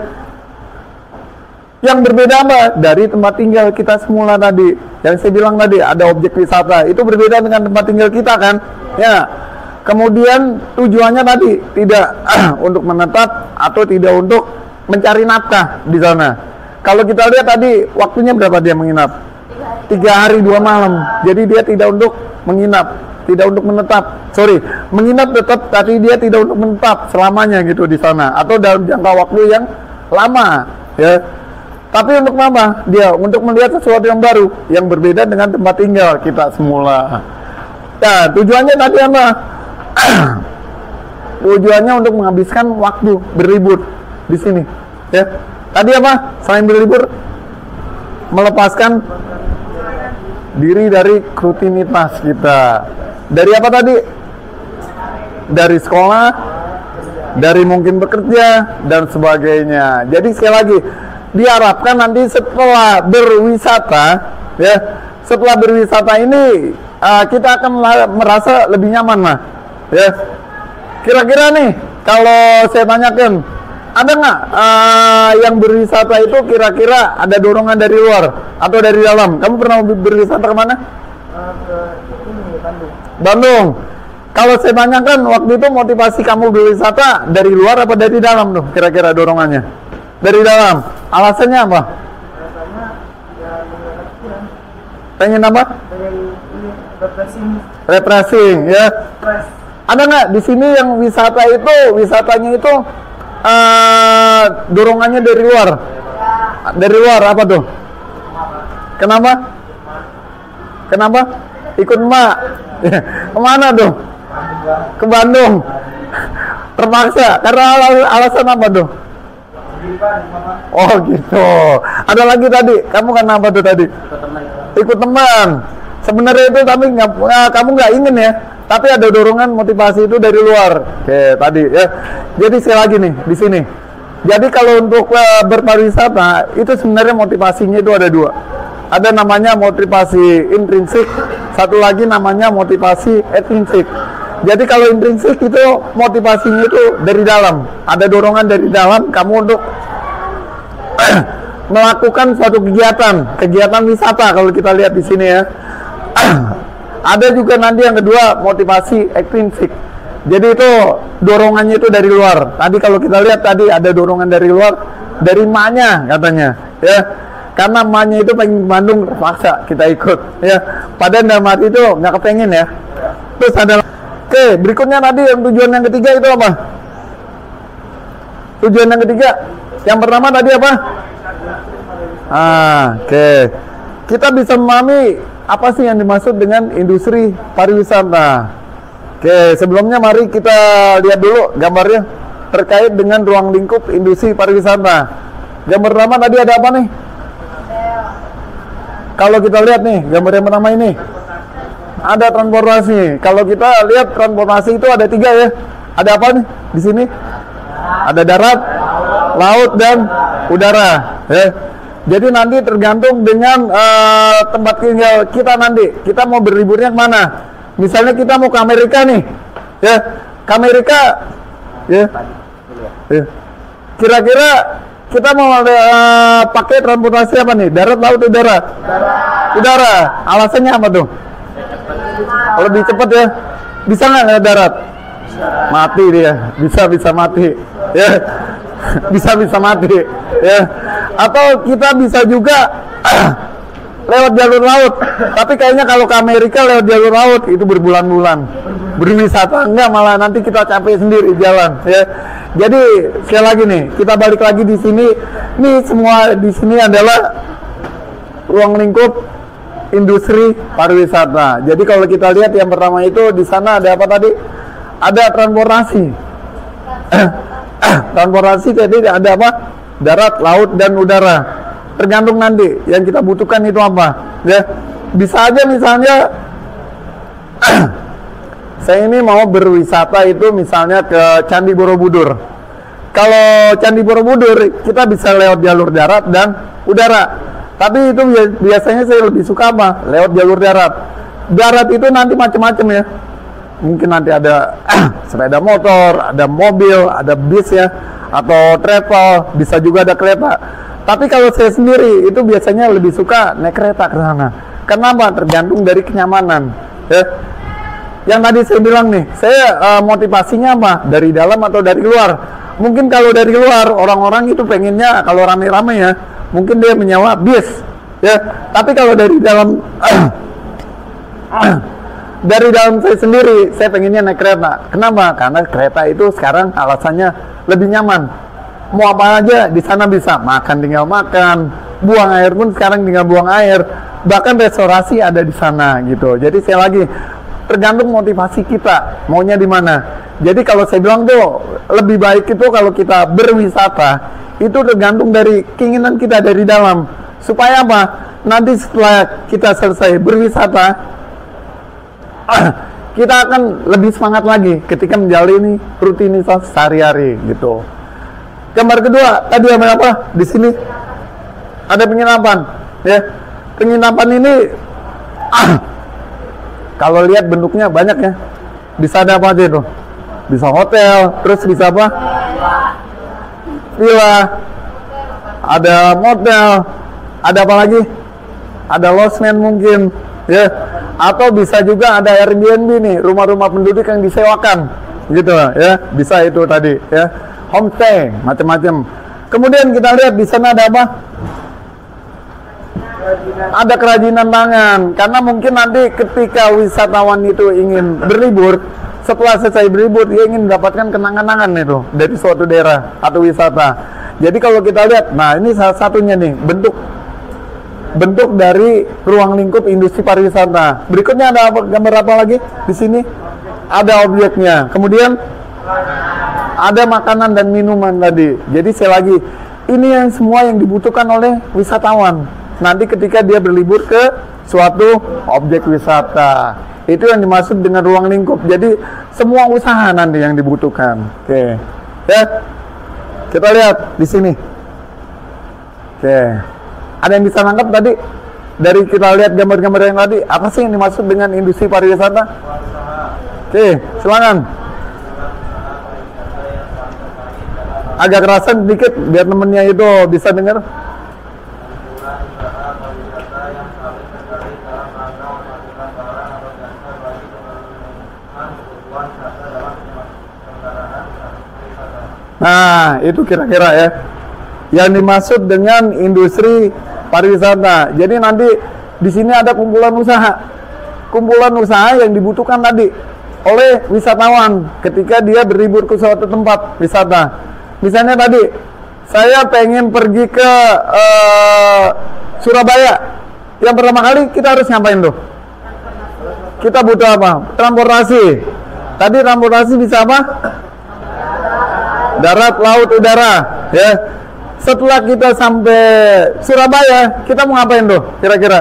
Yang berbeda apa? Dari tempat tinggal kita semula tadi. Yang saya bilang tadi ada objek wisata. Itu berbeda dengan tempat tinggal kita kan, ya. Kemudian tujuannya tadi tidak untuk menetap atau tidak untuk mencari nafkah di sana. Kalau kita lihat tadi waktunya berapa dia menginap? 3 hari 2 malam. Jadi dia tidak untuk menginap, tidak untuk menetap. Menginap tetap, tapi dia tidak untuk menetap selamanya gitu di sana atau dalam jangka waktu yang lama, ya. Tapi untuk apa? Dia untuk melihat sesuatu yang baru, yang berbeda dengan tempat tinggal kita semula. Nah, tujuannya tadi apa? Tujuannya untuk menghabiskan waktu berlibur di sini, ya. Tadi apa? Selain berlibur, melepaskan diri dari rutinitas kita. Dari apa tadi? Dari sekolah, dari mungkin bekerja dan sebagainya. Jadi sekali lagi, diharapkan nanti setelah berwisata, ya, setelah berwisata ini kita akan merasa lebih nyaman lah, ya. Kira-kira nih, kalau saya tanyakan, ada nggak yang berwisata itu kira-kira ada dorongan dari luar atau dari dalam? Kamu pernah berwisata kemana? Bandung. Kalau saya tanyakan waktu itu motivasi kamu berwisata dari luar apa dari dalam tuh? Kira-kira dorongannya? Dari dalam. Alasannya apa? Pengen apa? pengen ini refreshing Refreshing ya. fresh. Ada nggak di sini yang wisatanya itu dorongannya dari luar? Dari luar apa tuh? Kenapa? Kenapa? Ikut emak. Kemana tuh? Ke Bandung. Terpaksa. Karena alasan apa tuh? Oh gitu. Ada lagi tadi. Kamu kenapa tuh tadi? Ikut teman. Sebenarnya itu tapi kamu nggak ingin ya. Tapi ada dorongan motivasi itu dari luar. Oke, tadi ya. Jadi sekali lagi nih di sini. Jadi kalau untuk berpariwisata itu sebenarnya motivasinya itu ada dua. Ada namanya motivasi intrinsik, satu lagi namanya motivasi etrinsik. Jadi kalau intrinsik itu motivasinya itu dari dalam. Ada dorongan dari dalam kamu untuk melakukan suatu kegiatan wisata kalau kita lihat di sini ya. Ada juga nanti yang kedua motivasi ekstrinsik. Jadi itu dorongannya itu dari luar. Tadi kalau kita lihat tadi ada dorongan dari luar, dari emaknya katanya, ya. Karena emaknya itu pengen ke Bandung terpaksa kita ikut, ya. Padahal dalam hati itu nggak kepengen ya. Terus ada, oke, berikutnya tadi yang tujuan yang ketiga itu apa? Tujuan yang ketiga, yang pertama tadi apa? Oke. Kita bisa memahami apa sih yang dimaksud dengan industri pariwisata. Oke, sebelumnya mari kita lihat dulu gambarnya terkait dengan ruang lingkup industri pariwisata. Gambar pertama tadi ada apa nih? Kalau kita lihat nih, gambar yang pertama ini ada transportasi. Kalau kita lihat transportasi itu ada 3 ya. Ada apa nih di sini? Ada darat, laut, dan udara. Ya. Jadi nanti tergantung dengan tempat tinggal kita nanti. Kita mau berliburnya kemana? Misalnya kita mau ke Amerika nih, ya, ke Amerika, ya. Kira-kira kita mau pakai transportasi apa nih? Darat, laut, udara? Udara. Alasannya apa tuh? Lebih cepat ya. Bisa nggak lewat darat? Mati dia. Bisa mati. Ya. Bisa mati. Ya. Atau kita bisa juga lewat jalur laut, tapi kayaknya kalau ke Amerika lewat jalur laut itu berbulan-bulan berwisata, enggak malah nanti kita capek sendiri jalan ya. Jadi sekali lagi nih kita balik lagi di sini, nih semua di sini adalah ruang lingkup industri pariwisata. Jadi kalau kita lihat yang pertama itu di sana ada apa tadi? Ada transportasi. Transportasi jadi ada apa? Darat, laut, dan udara. Tergantung nanti yang kita butuhkan itu apa ya. Bisa aja misalnya saya ini mau berwisata itu misalnya ke Candi Borobudur. Kalau Candi Borobudur kita bisa lewat jalur darat dan udara, tapi itu biasanya saya lebih suka apa? Lewat jalur darat. Darat itu nanti macam-macam ya, mungkin nanti ada sepeda motor, ada mobil, ada bis ya, atau travel, bisa juga ada kereta. Tapi kalau saya sendiri itu biasanya lebih suka naik kereta ke sana. Kenapa? Tergantung dari kenyamanan. Ya. Yang tadi saya bilang nih, saya motivasinya apa? Dari dalam atau dari luar? Mungkin kalau dari luar orang-orang itu pengennya kalau rame-rame ya, mungkin dia menyewa bis. Ya. Tapi kalau dari dalam dari dalam saya sendiri, saya pengennya naik kereta. Kenapa? Karena kereta itu sekarang alasannya lebih nyaman. Mau apa aja di sana bisa, makan tinggal makan, buang air pun sekarang tinggal buang air, bahkan restorasi ada di sana gitu. Jadi saya lagi tergantung motivasi kita maunya di mana. Jadi kalau saya bilang tuh lebih baik itu kalau kita berwisata itu tergantung dari keinginan kita dari dalam, supaya apa? Nanti setelah kita selesai berwisata kita akan lebih semangat lagi ketika menjalani rutinitas sehari-hari gitu. Gambar kedua tadi apa? Di sini ada penginapan, ya. Penginapan ini kalau lihat bentuknya banyak ya. Bisa ada apa aja itu? Bisa hotel, terus bisa apa? Villa, ada motel, ada apa lagi? Ada lodgement mungkin, ya. Atau bisa juga ada Airbnb nih, rumah-rumah penduduk yang disewakan, gitu ya. Bisa itu tadi, ya. Homestay, macam-macam. Kemudian kita lihat di sana ada apa? Ada kerajinan tangan, karena mungkin nanti ketika wisatawan itu ingin berlibur, setelah selesai berlibur dia ingin mendapatkan kenang-kenangan itu dari suatu daerah atau wisata. Jadi kalau kita lihat, nah ini salah satunya nih bentuk dari ruang lingkup industri pariwisata. Berikutnya ada gambar apa lagi di sini? Ada objeknya. Kemudian ada makanan dan minuman tadi. Jadi sekali lagi, ini yang semua yang dibutuhkan oleh wisatawan nanti ketika dia berlibur ke suatu objek wisata. Itu yang dimaksud dengan ruang lingkup. Jadi semua usaha nanti yang dibutuhkan. Oke. Ya. Kita lihat di sini. Oke. Ada yang bisa nangkep tadi dari kita lihat gambar-gambar yang tadi, apa sih yang dimaksud dengan industri pariwisata? Oke, silakan. Agak kerasan sedikit biar temennya itu bisa dengar. Nah, itu kira-kira ya yang dimaksud dengan industri pariwisata. Jadi nanti di sini ada kumpulan usaha yang dibutuhkan tadi oleh wisatawan ketika dia berlibur ke suatu tempat wisata. Misalnya tadi saya pengen pergi ke Surabaya, yang pertama kali kita harus ngapain tuh? Kita butuh apa? Transportasi. Tadi transportasi bisa apa? Darat, laut, udara, ya. Setelah kita sampai Surabaya, kita mau ngapain tuh kira-kira?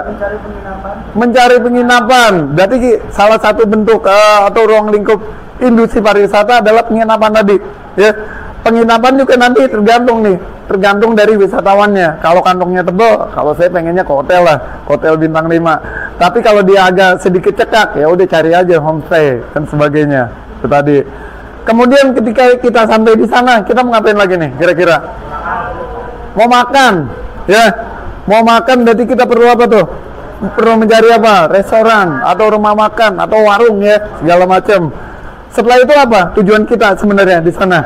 Mencari penginapan. Berarti salah satu bentuk atau ruang lingkup industri pariwisata adalah penginapan tadi, ya. Penginapan juga nanti tergantung dari wisatawannya. Kalau kantongnya tebal, kalau saya pengennya ke hotel lah, hotel bintang 5. Tapi kalau dia agak sedikit cekak, ya udah cari aja homestay dan sebagainya. Itu tadi. Kemudian ketika kita sampai di sana, kita mau ngapain lagi nih kira-kira? Mau makan, ya. Mau makan berarti kita perlu apa tuh? Perlu mencari apa? Restoran atau rumah makan atau warung, ya, segala macam. Setelah itu apa tujuan kita sebenarnya di sana?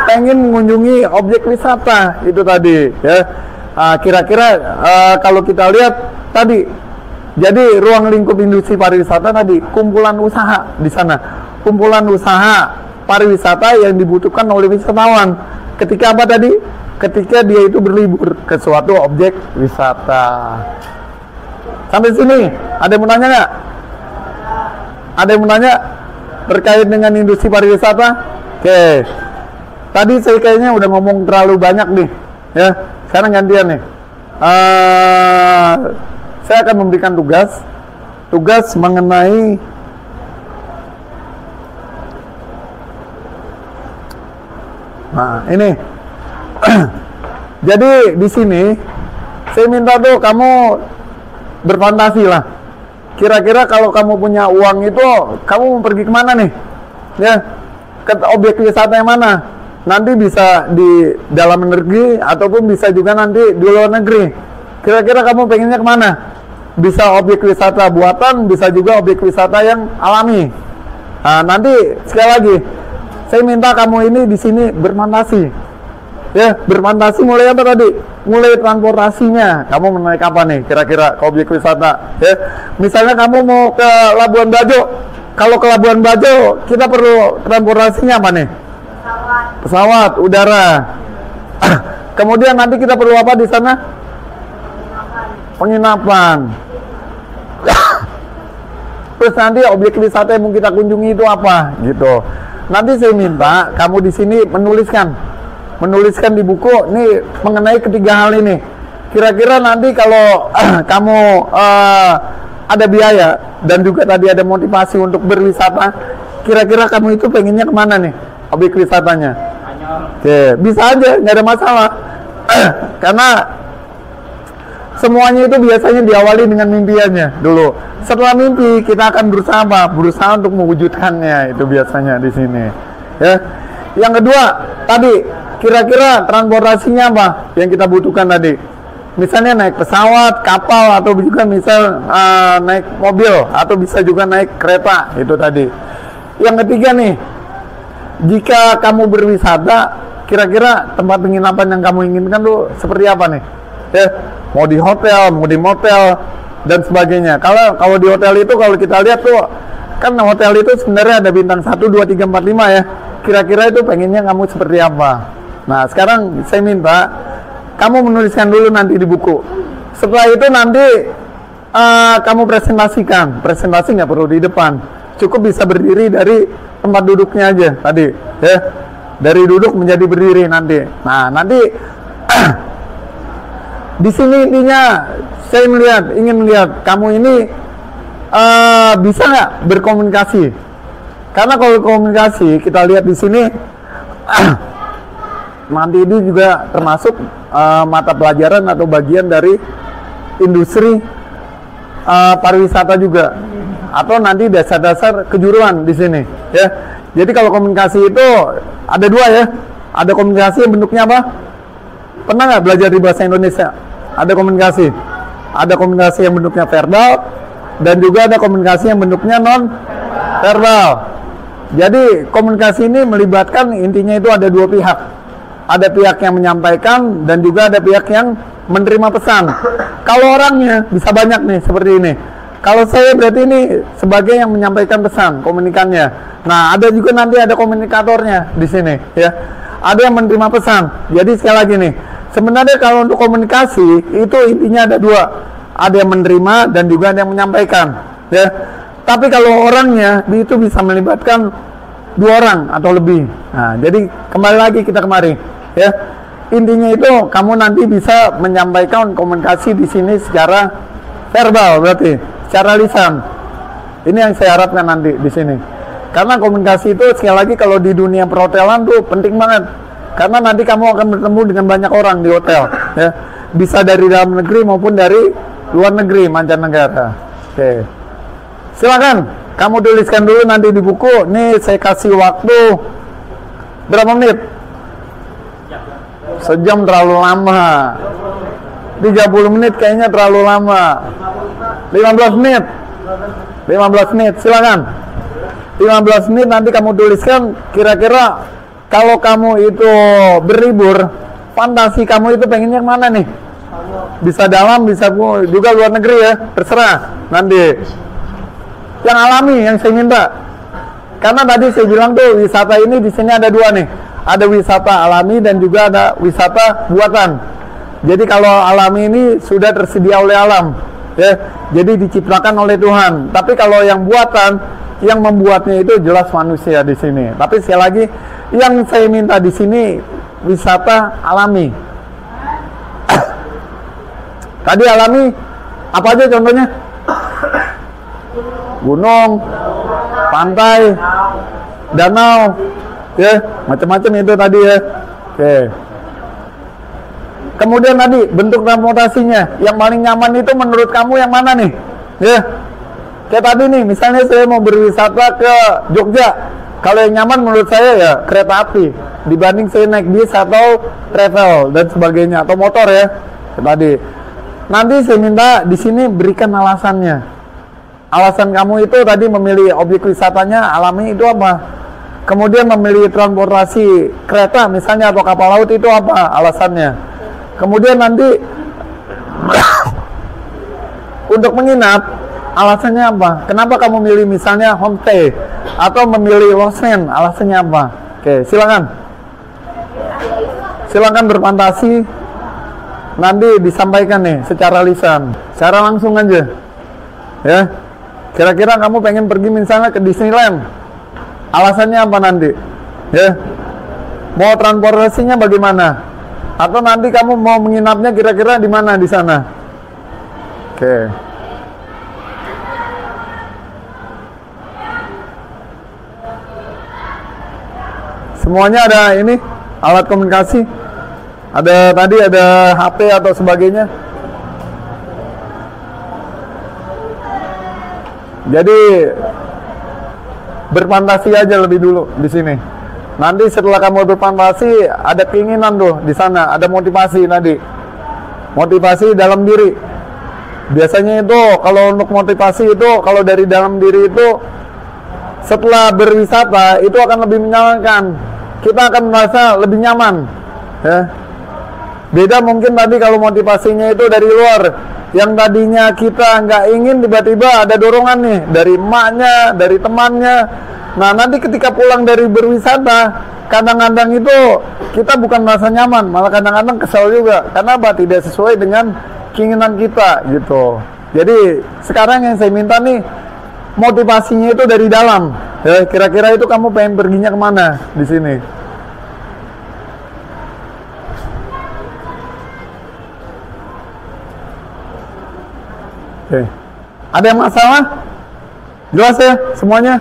Pengen mengunjungi objek wisata itu tadi, ya. Kira-kira kalau kita lihat tadi, jadi ruang lingkup industri pariwisata tadi kumpulan usaha di sana, kumpulan usaha pariwisata yang dibutuhkan oleh wisatawan. Ketika apa tadi? Ketika dia itu berlibur ke suatu objek wisata. Sampai sini, ada yang mau nanya nggak? Ada yang mau nanya terkait dengan industri pariwisata? Oke. Tadi saya kayaknya udah ngomong terlalu banyak nih, ya. Sekarang gantian nih. Saya akan memberikan tugas mengenai ini. Jadi di sini saya minta tuh kamu berfantasi lah. Kira-kira kalau kamu punya uang itu, kamu mau pergi kemana nih? Ya, ke objek wisata yang mana? Nanti bisa di dalam negeri ataupun bisa juga nanti di luar negeri. Kira-kira kamu pengennya kemana? Bisa objek wisata buatan, bisa juga objek wisata yang alami. Nah, nanti sekali lagi, saya minta kamu ini di sini berfantasi. Ya, berfantasi mulai apa tadi? Mulai transportasinya. Kamu mau naik apa nih kira-kira ke objek wisata? Ya, misalnya kamu mau ke Labuan Bajo. Kalau ke Labuan Bajo, kita perlu transportasinya apa nih? Pesawat udara. Kemudian nanti kita perlu apa di sana? Penginapan. Terus nanti objek wisata yang mau kita kunjungi itu apa? Gitu. Nanti saya minta kamu di sini menuliskan di buku nih mengenai ketiga hal ini. Kira-kira nanti kalau kamu ada biaya dan juga tadi ada motivasi untuk berwisata, kira-kira kamu itu pengennya kemana nih objek wisatanya? Oke, bisa aja, nggak ada masalah. Karena semuanya itu biasanya diawali dengan mimpiannya dulu. Setelah mimpi kita akan berusaha apa? Berusaha untuk mewujudkannya, itu biasanya di sini. Ya. Yang kedua tadi, kira-kira transportasinya apa yang kita butuhkan tadi? Misalnya naik pesawat, kapal, atau juga misal naik mobil, atau bisa juga naik kereta, itu tadi. Yang ketiga nih, jika kamu berwisata, kira-kira tempat penginapan yang kamu inginkan tuh seperti apa nih? ya, mau di hotel, mau di motel dan sebagainya. Kalau di hotel itu kalau kita lihat tuh kan hotel itu sebenarnya ada bintang 1, 2, 3, 4, 5 ya. Kira-kira itu pengennya kamu seperti apa? Nah, sekarang saya minta kamu menuliskan dulu nanti di buku. Setelah itu nanti kamu presentasikan. Presentasi nggak perlu di depan. Cukup bisa berdiri dari tempat duduknya aja tadi, ya. Dari duduk menjadi berdiri nanti. Nah, nanti di sini intinya saya ingin melihat kamu ini bisa nggak berkomunikasi. Karena kalau komunikasi kita lihat di sini nanti ini juga termasuk mata pelajaran atau bagian dari industri pariwisata juga, atau nanti dasar-dasar kejuruan di sini ya. Jadi kalau komunikasi itu ada dua ya, ada komunikasi yang bentuknya apa? Pernah nggak belajar di bahasa Indonesia? Ada komunikasi yang bentuknya verbal dan juga ada komunikasi yang bentuknya non verbal. Jadi komunikasi ini melibatkan intinya itu ada dua pihak. Ada pihak yang menyampaikan dan juga ada pihak yang menerima pesan. Kalau orangnya bisa banyak nih seperti ini. Kalau saya berarti ini sebagai yang menyampaikan pesan, komunikannya. Nah, ada juga nanti ada komunikatornya di sini ya. Ada yang menerima pesan. Jadi sekali lagi nih, sebenarnya kalau untuk komunikasi itu intinya ada dua. Ada yang menerima dan juga ada yang menyampaikan ya. Tapi kalau orangnya itu bisa melibatkan dua orang atau lebih. Nah, jadi kembali lagi kita kemari ya. Intinya itu kamu nanti bisa menyampaikan komunikasi di sini secara verbal, berarti secara lisan. Ini yang saya harapkan nanti di sini. Karena komunikasi itu sekali lagi kalau di dunia perhotelan tuh penting banget. Karena nanti kamu akan bertemu dengan banyak orang di hotel ya. Bisa dari dalam negeri maupun dari luar negeri, mancanegara. Oke. Silakan kamu tuliskan dulu nanti di buku. Nih saya kasih waktu berapa menit? Sejam terlalu lama. 30 menit kayaknya terlalu lama. 15 menit. 15 menit, silakan. 15 menit nanti kamu tuliskan kira-kira kalau kamu itu berlibur, fantasi kamu itu pengennya mana nih? Bisa dalam, bisa juga luar negeri ya, terserah nanti. Yang alami yang saya minta. Karena tadi saya bilang tuh wisata ini di sini ada dua nih. Ada wisata alami dan juga ada wisata buatan. Jadi kalau alami ini sudah tersedia oleh alam, ya. Jadi diciptakan oleh Tuhan. Tapi kalau yang buatan, yang membuatnya itu jelas manusia di sini. Tapi sekali lagi, yang saya minta di sini wisata alami. Tadi alami apa aja contohnya? Gunung, pantai, danau, ya, macam-macam itu tadi ya. Oke. Kemudian tadi bentuk transportasinya, yang paling nyaman itu menurut kamu yang mana nih? Ya. Kayak tadi nih, misalnya saya mau berwisata ke Jogja. Kalau yang nyaman menurut saya ya kereta api dibanding saya naik bis atau travel dan sebagainya atau motor ya. Kayak tadi. Nanti saya minta di sini berikan alasannya. Alasan kamu itu tadi memilih objek wisatanya alami itu apa? Kemudian memilih transportasi kereta misalnya atau kapal laut itu apa alasannya? Kemudian nanti untuk menginap alasannya apa? Kenapa kamu milih misalnya homestay atau memilih lodgement? Alasannya apa? Oke, silakan. Silakan berfantasi. Nanti disampaikan nih secara lisan, secara langsung aja. Ya. Kira-kira kamu pengen pergi misalnya ke Disneyland. Alasannya apa nanti? Ya. Mau transportasinya bagaimana? Atau nanti kamu mau menginapnya kira-kira di mana di sana? Oke. Semuanya ada ini alat komunikasi. Ada tadi ada HP atau sebagainya. Jadi berfantasi aja lebih dulu di sini. Nanti setelah kamu berfantasi ada keinginan tuh di sana, ada motivasi tadi. Motivasi dalam diri. Biasanya itu kalau untuk motivasi itu kalau dari dalam diri itu setelah berwisata itu akan lebih menyenangkan. Kita akan merasa lebih nyaman. Ya. Beda mungkin tadi kalau motivasinya itu dari luar. Yang tadinya kita nggak ingin, tiba-tiba ada dorongan nih dari emaknya, dari temannya. Nah, nanti ketika pulang dari berwisata, kadang-kadang itu kita bukan merasa nyaman, malah kadang-kadang kesal juga. Karena apa? Tidak sesuai dengan keinginan kita gitu. Jadi sekarang yang saya minta nih, motivasinya itu dari dalam. Ya, kira-kira itu kamu pengen perginya kemana di sini? Oke. Ada yang masalah? Jelas ya semuanya?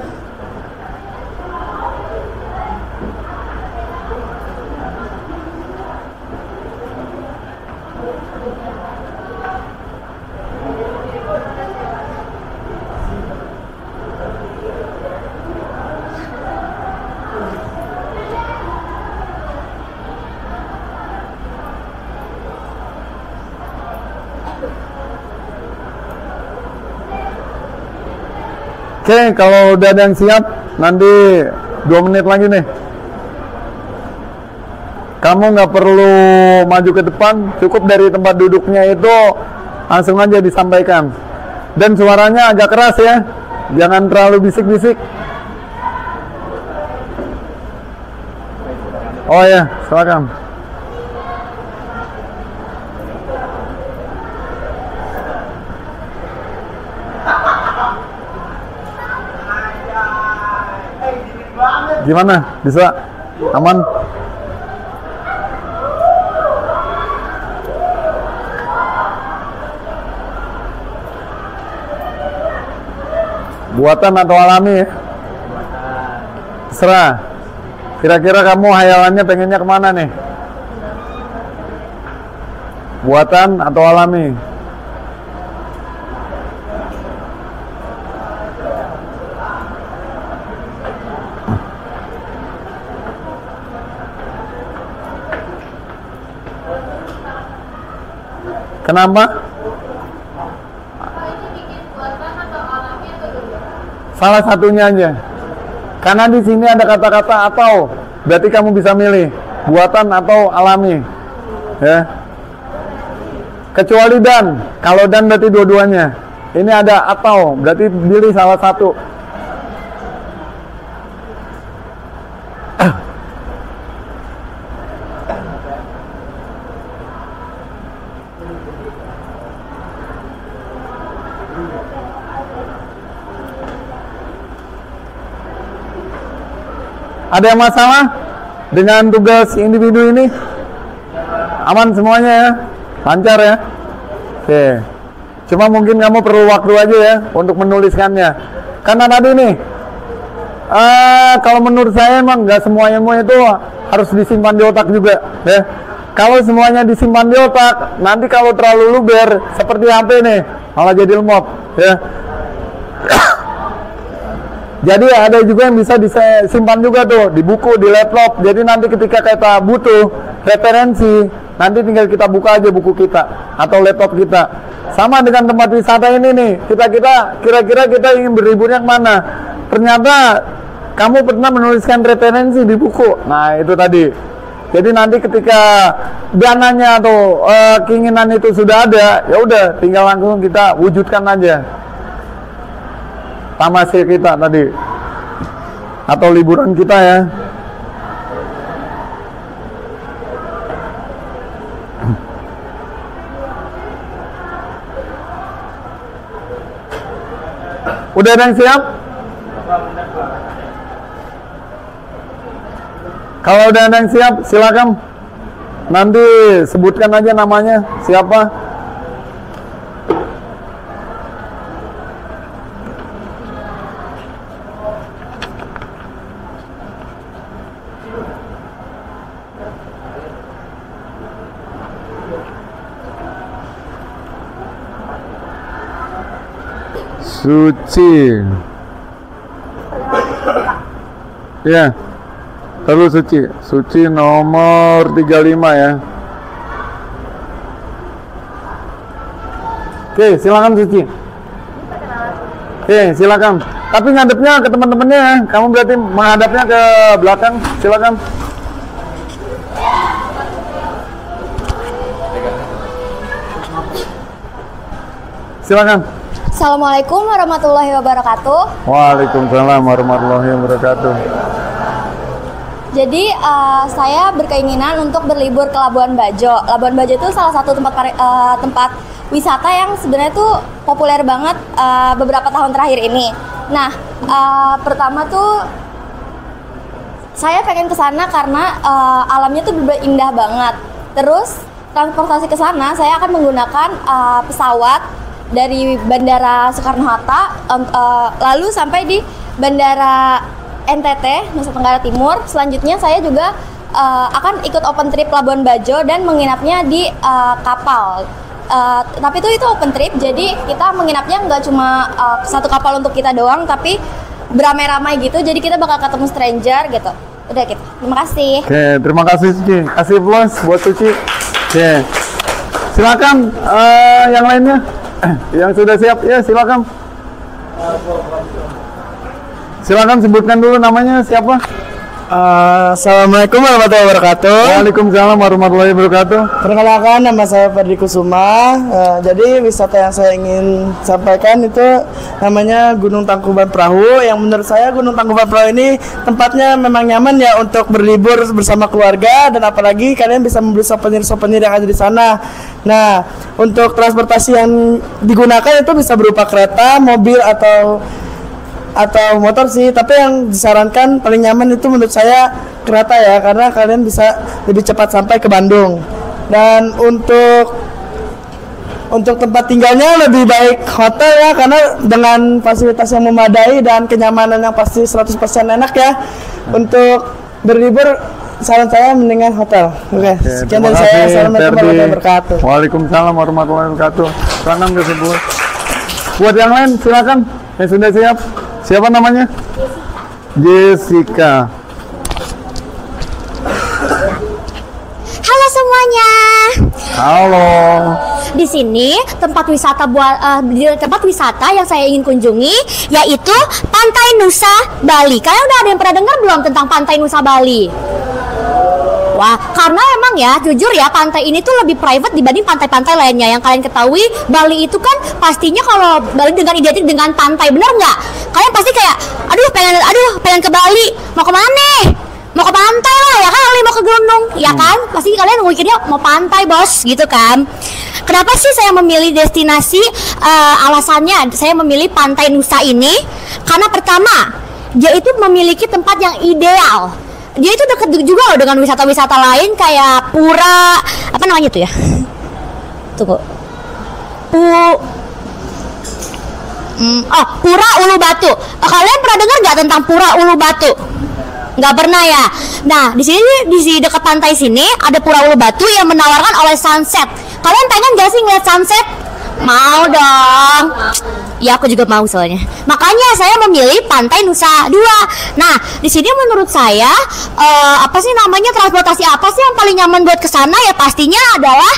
Oke, kalau udah ada yang siap, nanti 2 menit lagi nih. Kamu nggak perlu maju ke depan, cukup dari tempat duduknya itu langsung aja disampaikan. Dan suaranya agak keras ya, jangan terlalu bisik-bisik. Oh ya, silakan. Gimana? Bisa? Aman? Buatan atau alami? Terserah. Kira-kira kamu hayalannya pengennya kemana nih? Buatan atau alami? Kenapa? Salah satunya aja. Karena di sini ada kata-kata atau, berarti kamu bisa milih buatan atau alami. Ya. Kecuali dan. Kalau dan berarti dua-duanya. Ini ada atau, berarti pilih salah satu. Ada yang masalah dengan tugas individu ini? Aman semuanya ya? Lancar ya? Oke. Cuma mungkin kamu perlu waktu aja ya untuk menuliskannya. Karena tadi nih, kalau menurut saya emang nggak semua ilmu itu harus disimpan di otak juga ya. Kalau semuanya disimpan di otak, nanti kalau terlalu luber seperti HP nih, malah jadi lemot ya. Jadi ada juga yang bisa disimpan juga tuh di buku, di laptop. Jadi nanti ketika kita butuh referensi, nanti tinggal kita buka aja buku kita atau laptop kita. Sama dengan tempat wisata ini nih, kira-kira kita ingin berliburnya kemana? Ternyata kamu pernah menuliskan referensi di buku. Nah itu tadi. Jadi nanti ketika dananya atau keinginan itu sudah ada, ya udah tinggal langsung kita wujudkan aja. Tamasya kita tadi atau liburan kita ya. Udah ada yang siap? Kalau udah ada yang siap, silakan. Nanti sebutkan aja namanya siapa. Suci. Ya. Terus Suci. Suci nomor 35 ya. Oke, silakan Suci. Oke, silakan. Tapi ngadepnya ke teman-temannya ya. Kamu berarti menghadapnya ke belakang. Silakan. silakan. Assalamualaikum warahmatullahi wabarakatuh. Waalaikumsalam warahmatullahi wabarakatuh. Jadi saya berkeinginan untuk berlibur ke Labuan Bajo. Labuan Bajo itu salah satu tempat wisata yang sebenarnya tuh populer banget beberapa tahun terakhir ini. Nah, pertama tuh saya pengen ke sana karena alamnya tuh bener-bener indah banget. Terus transportasi ke sana saya akan menggunakan pesawat dari Bandara Soekarno-Hatta lalu sampai di Bandara NTT Nusa Tenggara Timur. Selanjutnya saya juga akan ikut open trip Labuan Bajo dan menginapnya di kapal. Tapi itu open trip, jadi kita menginapnya nggak cuma satu kapal untuk kita doang, tapi beramai-ramai gitu. Jadi kita bakal ketemu stranger gitu. Udah gitu. Terima kasih. Oke, terima kasih Suci. Kasih plus buat Suci. Oke. Silakan yang lainnya. Yang sudah siap ya, silakan. Silakan sebutkan dulu namanya siapa? Assalamualaikum warahmatullahi wabarakatuh. Waalaikumsalam warahmatullahi wabarakatuh. Perkenalkan, nama saya Fadri Kusuma. Jadi wisata yang saya ingin sampaikan itu namanya Gunung Tangkuban Perahu. Yang menurut saya Gunung Tangkuban Perahu ini tempatnya memang nyaman ya untuk berlibur bersama keluarga, dan apalagi kalian bisa membeli souvenir-souvenir yang ada di sana. Nah, untuk transportasi yang digunakan itu bisa berupa kereta, mobil atau motor sih, tapi yang disarankan paling nyaman itu menurut saya kereta ya, karena kalian bisa lebih cepat sampai ke Bandung. Dan untuk tempat tinggalnya lebih baik hotel ya, karena dengan fasilitas yang memadai dan kenyamanan yang pasti 100% enak ya. Untuk berlibur saran saya mendingan hotel. Oke, sekian dari saya. Assalamualaikum warahmatullahi wabarakatuh. Waalaikumsalam warahmatullahi wabarakatuh. Silakan tersebut. Buat yang lain silakan. Yang sudah siap. Siapa namanya? Jessica. Halo semuanya. Halo. Di sini tempat wisata tempat wisata yang saya ingin kunjungi yaitu Pantai Nusa Bali. Kalian udah ada yang pernah dengar belum tentang Pantai Nusa Bali? Wah, karena emang ya, jujur ya, pantai ini tuh lebih private dibanding pantai-pantai lainnya. Yang kalian ketahui, Bali itu kan pastinya kalau Bali dengan identik dengan pantai, bener nggak? Kalian pasti kayak, aduh pengen ke Bali, mau ke mana? Mau ke pantai lah, ya kan? Mau ke gunung, ya kan? Pasti kalian mikirnya mau pantai, bos, gitu kan? Kenapa sih saya memilih destinasi? Alasannya, saya memilih Pantai Nusa ini karena pertama, dia itu memiliki tempat yang ideal. Dia itu dekat juga loh dengan wisata-wisata lain kayak Pura, apa namanya tuh ya? Tunggu. Pura Ulu Batu. Kalian pernah dengar nggak tentang Pura Ulu Batu? Nggak pernah ya. Nah, di dekat pantai sini ada Pura Ulu Batu yang menawarkan oleh sunset. Kalian pengen nggak sih ngeliat sunset? Mau dong. Ya, aku juga mau soalnya. Makanya saya memilih Pantai Nusa Dua. Nah, di sini menurut saya transportasi apa sih yang paling nyaman buat kesana? Ya pastinya adalah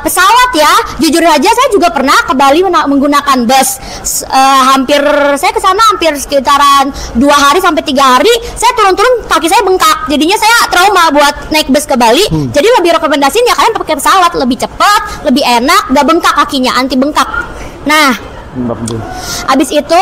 pesawat ya. Jujur aja saya juga pernah ke Bali menggunakan bus. Saya kesana hampir sekitaran 2 hari sampai 3 hari. Saya turun-turun kaki saya bengkak. Jadinya saya trauma buat naik bus ke Bali. Jadi lebih rekomendasiin ya kalian pakai pesawat, lebih cepat, lebih enak, gak bengkak kakinya, anti bengkak. Nah, abis itu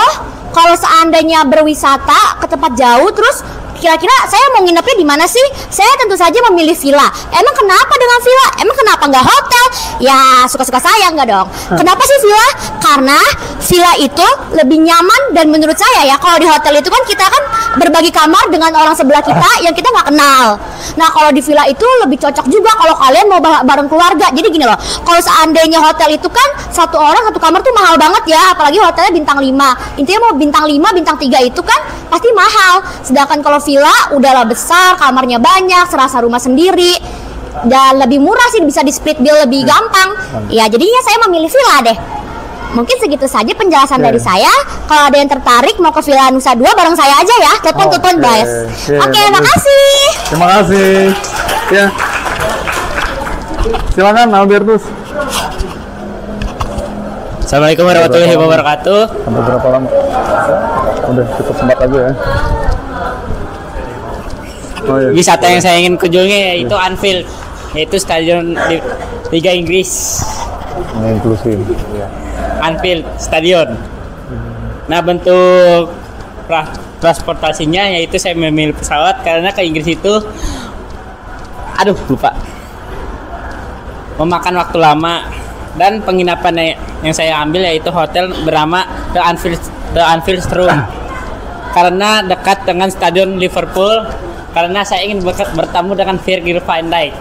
kalau seandainya berwisata ke tempat jauh, terus kira-kira saya mau nginepnya di mana sih? Saya tentu saja memilih villa. Emang kenapa dengan villa? Emang kenapa nggak hotel? Ya suka-suka saya nggak dong. Kenapa sih villa? Karena villa itu lebih nyaman dan menurut saya ya, kalau di hotel itu kan kita kan berbagi kamar dengan orang sebelah kita yang kita nggak kenal. Nah kalau di villa itu lebih cocok juga kalau kalian mau bareng keluarga. Jadi gini loh, kalau seandainya hotel itu kan satu orang satu kamar tuh mahal banget ya, apalagi hotelnya bintang 5. Intinya mau bintang 5, bintang 3 itu kan pasti mahal. Sedangkan kalau villa udahlah besar, kamarnya banyak, serasa rumah sendiri, dan lebih murah sih, bisa di split bill lebih gampang. Ya jadinya saya memilih villa deh. Mungkin segitu saja penjelasan dari saya. Kalau ada yang tertarik mau ke Villa Nusa Dua bareng saya aja ya. Telepon guys. Oke, makasih. Terima kasih. Ya. Silakan Albertus. Assalamualaikum warahmatullahi wabarakatuh. Sampai berapa lama? Udah cukup sempat aja ya. Wisata yang saya ingin kunjungi yaitu Anfield, yaitu stadion Liga Inggris. inklusif. Anfield Stadion. Nah, bentuk transportasinya yaitu saya memilih pesawat karena ke Inggris itu lupa. Memakan waktu lama, dan penginapan yang saya ambil yaitu hotel bernama The Anfield Room karena dekat dengan stadion Liverpool, karena saya ingin bertemu dengan Virgil van Dijk.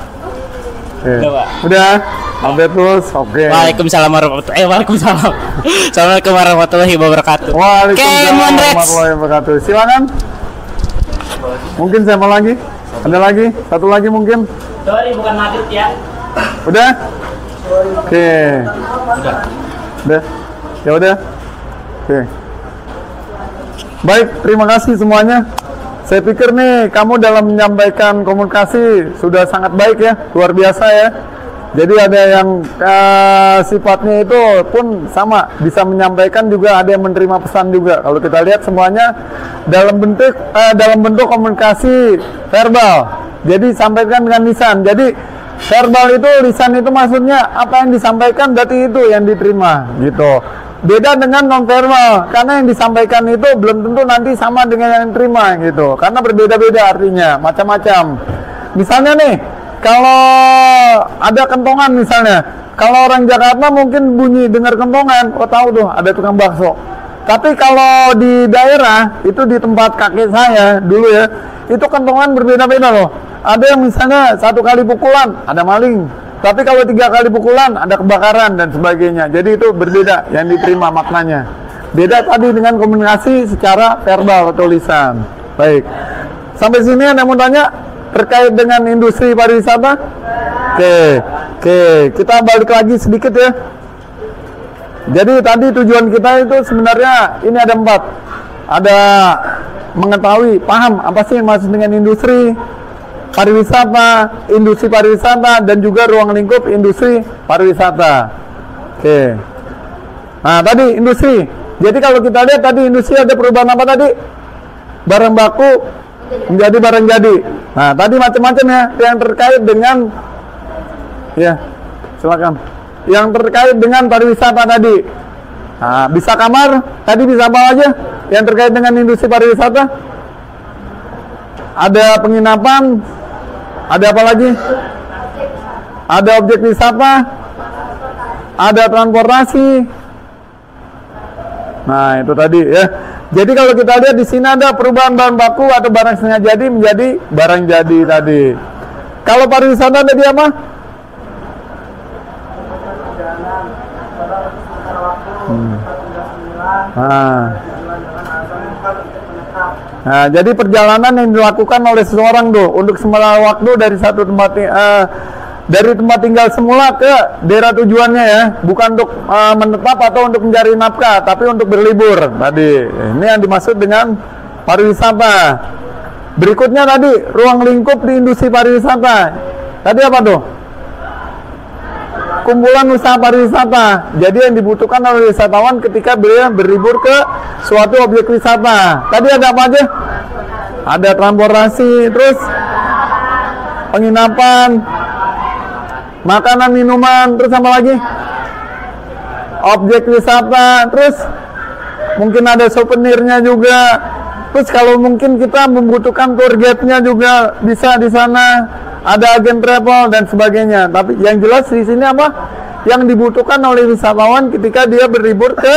Udah, update terus. Oke. Waalaikumsalam Assalamualaikum warahmatullahi wabarakatuh. Waalaikumsalam warahmatullahi wabarakatuh. Silakan. Mungkin saya mau lagi. Ada lagi? Satu lagi mungkin. Sorry, bukan Madrid ya. Udah? Oke. Udah. Ya udah. Oke. Baik, terima kasih semuanya. Saya pikir nih kamu dalam menyampaikan komunikasi sudah sangat baik ya, luar biasa ya. Jadi ada yang sifatnya itu pun sama, bisa menyampaikan juga, ada yang menerima pesan juga. Kalau kita lihat semuanya dalam bentuk komunikasi verbal. Jadi sampaikan dengan lisan. Jadi verbal itu, lisan itu maksudnya apa yang disampaikan berarti itu yang diterima gitu. Beda dengan non-verbal, karena yang disampaikan itu belum tentu nanti sama dengan yang diterima gitu. Karena berbeda-beda artinya, macam-macam. Misalnya nih, kalau ada kentongan misalnya, kalau orang Jakarta mungkin bunyi dengar kentongan, oh tahu tuh ada tukang bakso. Tapi kalau di daerah, itu di tempat kakek saya dulu ya, itu kentongan berbeda-beda loh. Ada yang misalnya 1 kali pukulan, ada maling. Tapi kalau 3 kali pukulan, ada kebakaran dan sebagainya. Jadi itu berbeda yang diterima maknanya. Beda tadi dengan komunikasi secara verbal atau lisan. Baik. Sampai sini ada yang mau tanya terkait dengan industri pariwisata? Oke. Kita balik lagi sedikit ya. Jadi tadi tujuan kita itu sebenarnya ini ada 4. Ada mengetahui, paham apa sih yang maksud dengan industri pariwisata, industri pariwisata, dan juga ruang lingkup industri pariwisata. Oke. Nah, tadi industri. Jadi kalau kita lihat tadi industri ada perubahan apa tadi? Barang baku menjadi barang jadi. Nah, tadi macam-macam ya yang terkait dengan silakan. Yang terkait dengan pariwisata tadi. Nah, bisa kamar, tadi bisa apa aja yang terkait dengan industri pariwisata? Ada penginapan, ada apa lagi? Ada objek wisata, ada transportasi. Nah, itu tadi ya. Jadi kalau kita lihat di sini ada perubahan bahan baku atau barang setengah jadi menjadi barang jadi tadi. Kalau pariwisata tadi apa? Nah, jadi perjalanan yang dilakukan oleh seseorang tuh untuk sementara waktu dari satu tempat dari tempat tinggal semula ke daerah tujuannya ya, bukan untuk menetap atau untuk mencari nafkah, tapi untuk berlibur tadi. Ini yang dimaksud dengan pariwisata. Berikutnya tadi ruang lingkup di industri pariwisata. Tadi apa tuh? Kumpulan usaha pariwisata. Jadi yang dibutuhkan oleh wisatawan ketika beliau berlibur ke suatu objek wisata. Tadi ada apa aja? Ada transportasi, terus penginapan, makanan, minuman, terus apa lagi? Objek wisata, terus mungkin ada souvenirnya juga. Terus kalau mungkin kita membutuhkan tour guide-nya juga bisa di sana. Ada agen travel dan sebagainya. Tapi yang jelas di sini apa? Yang dibutuhkan oleh wisatawan ketika dia berlibur ke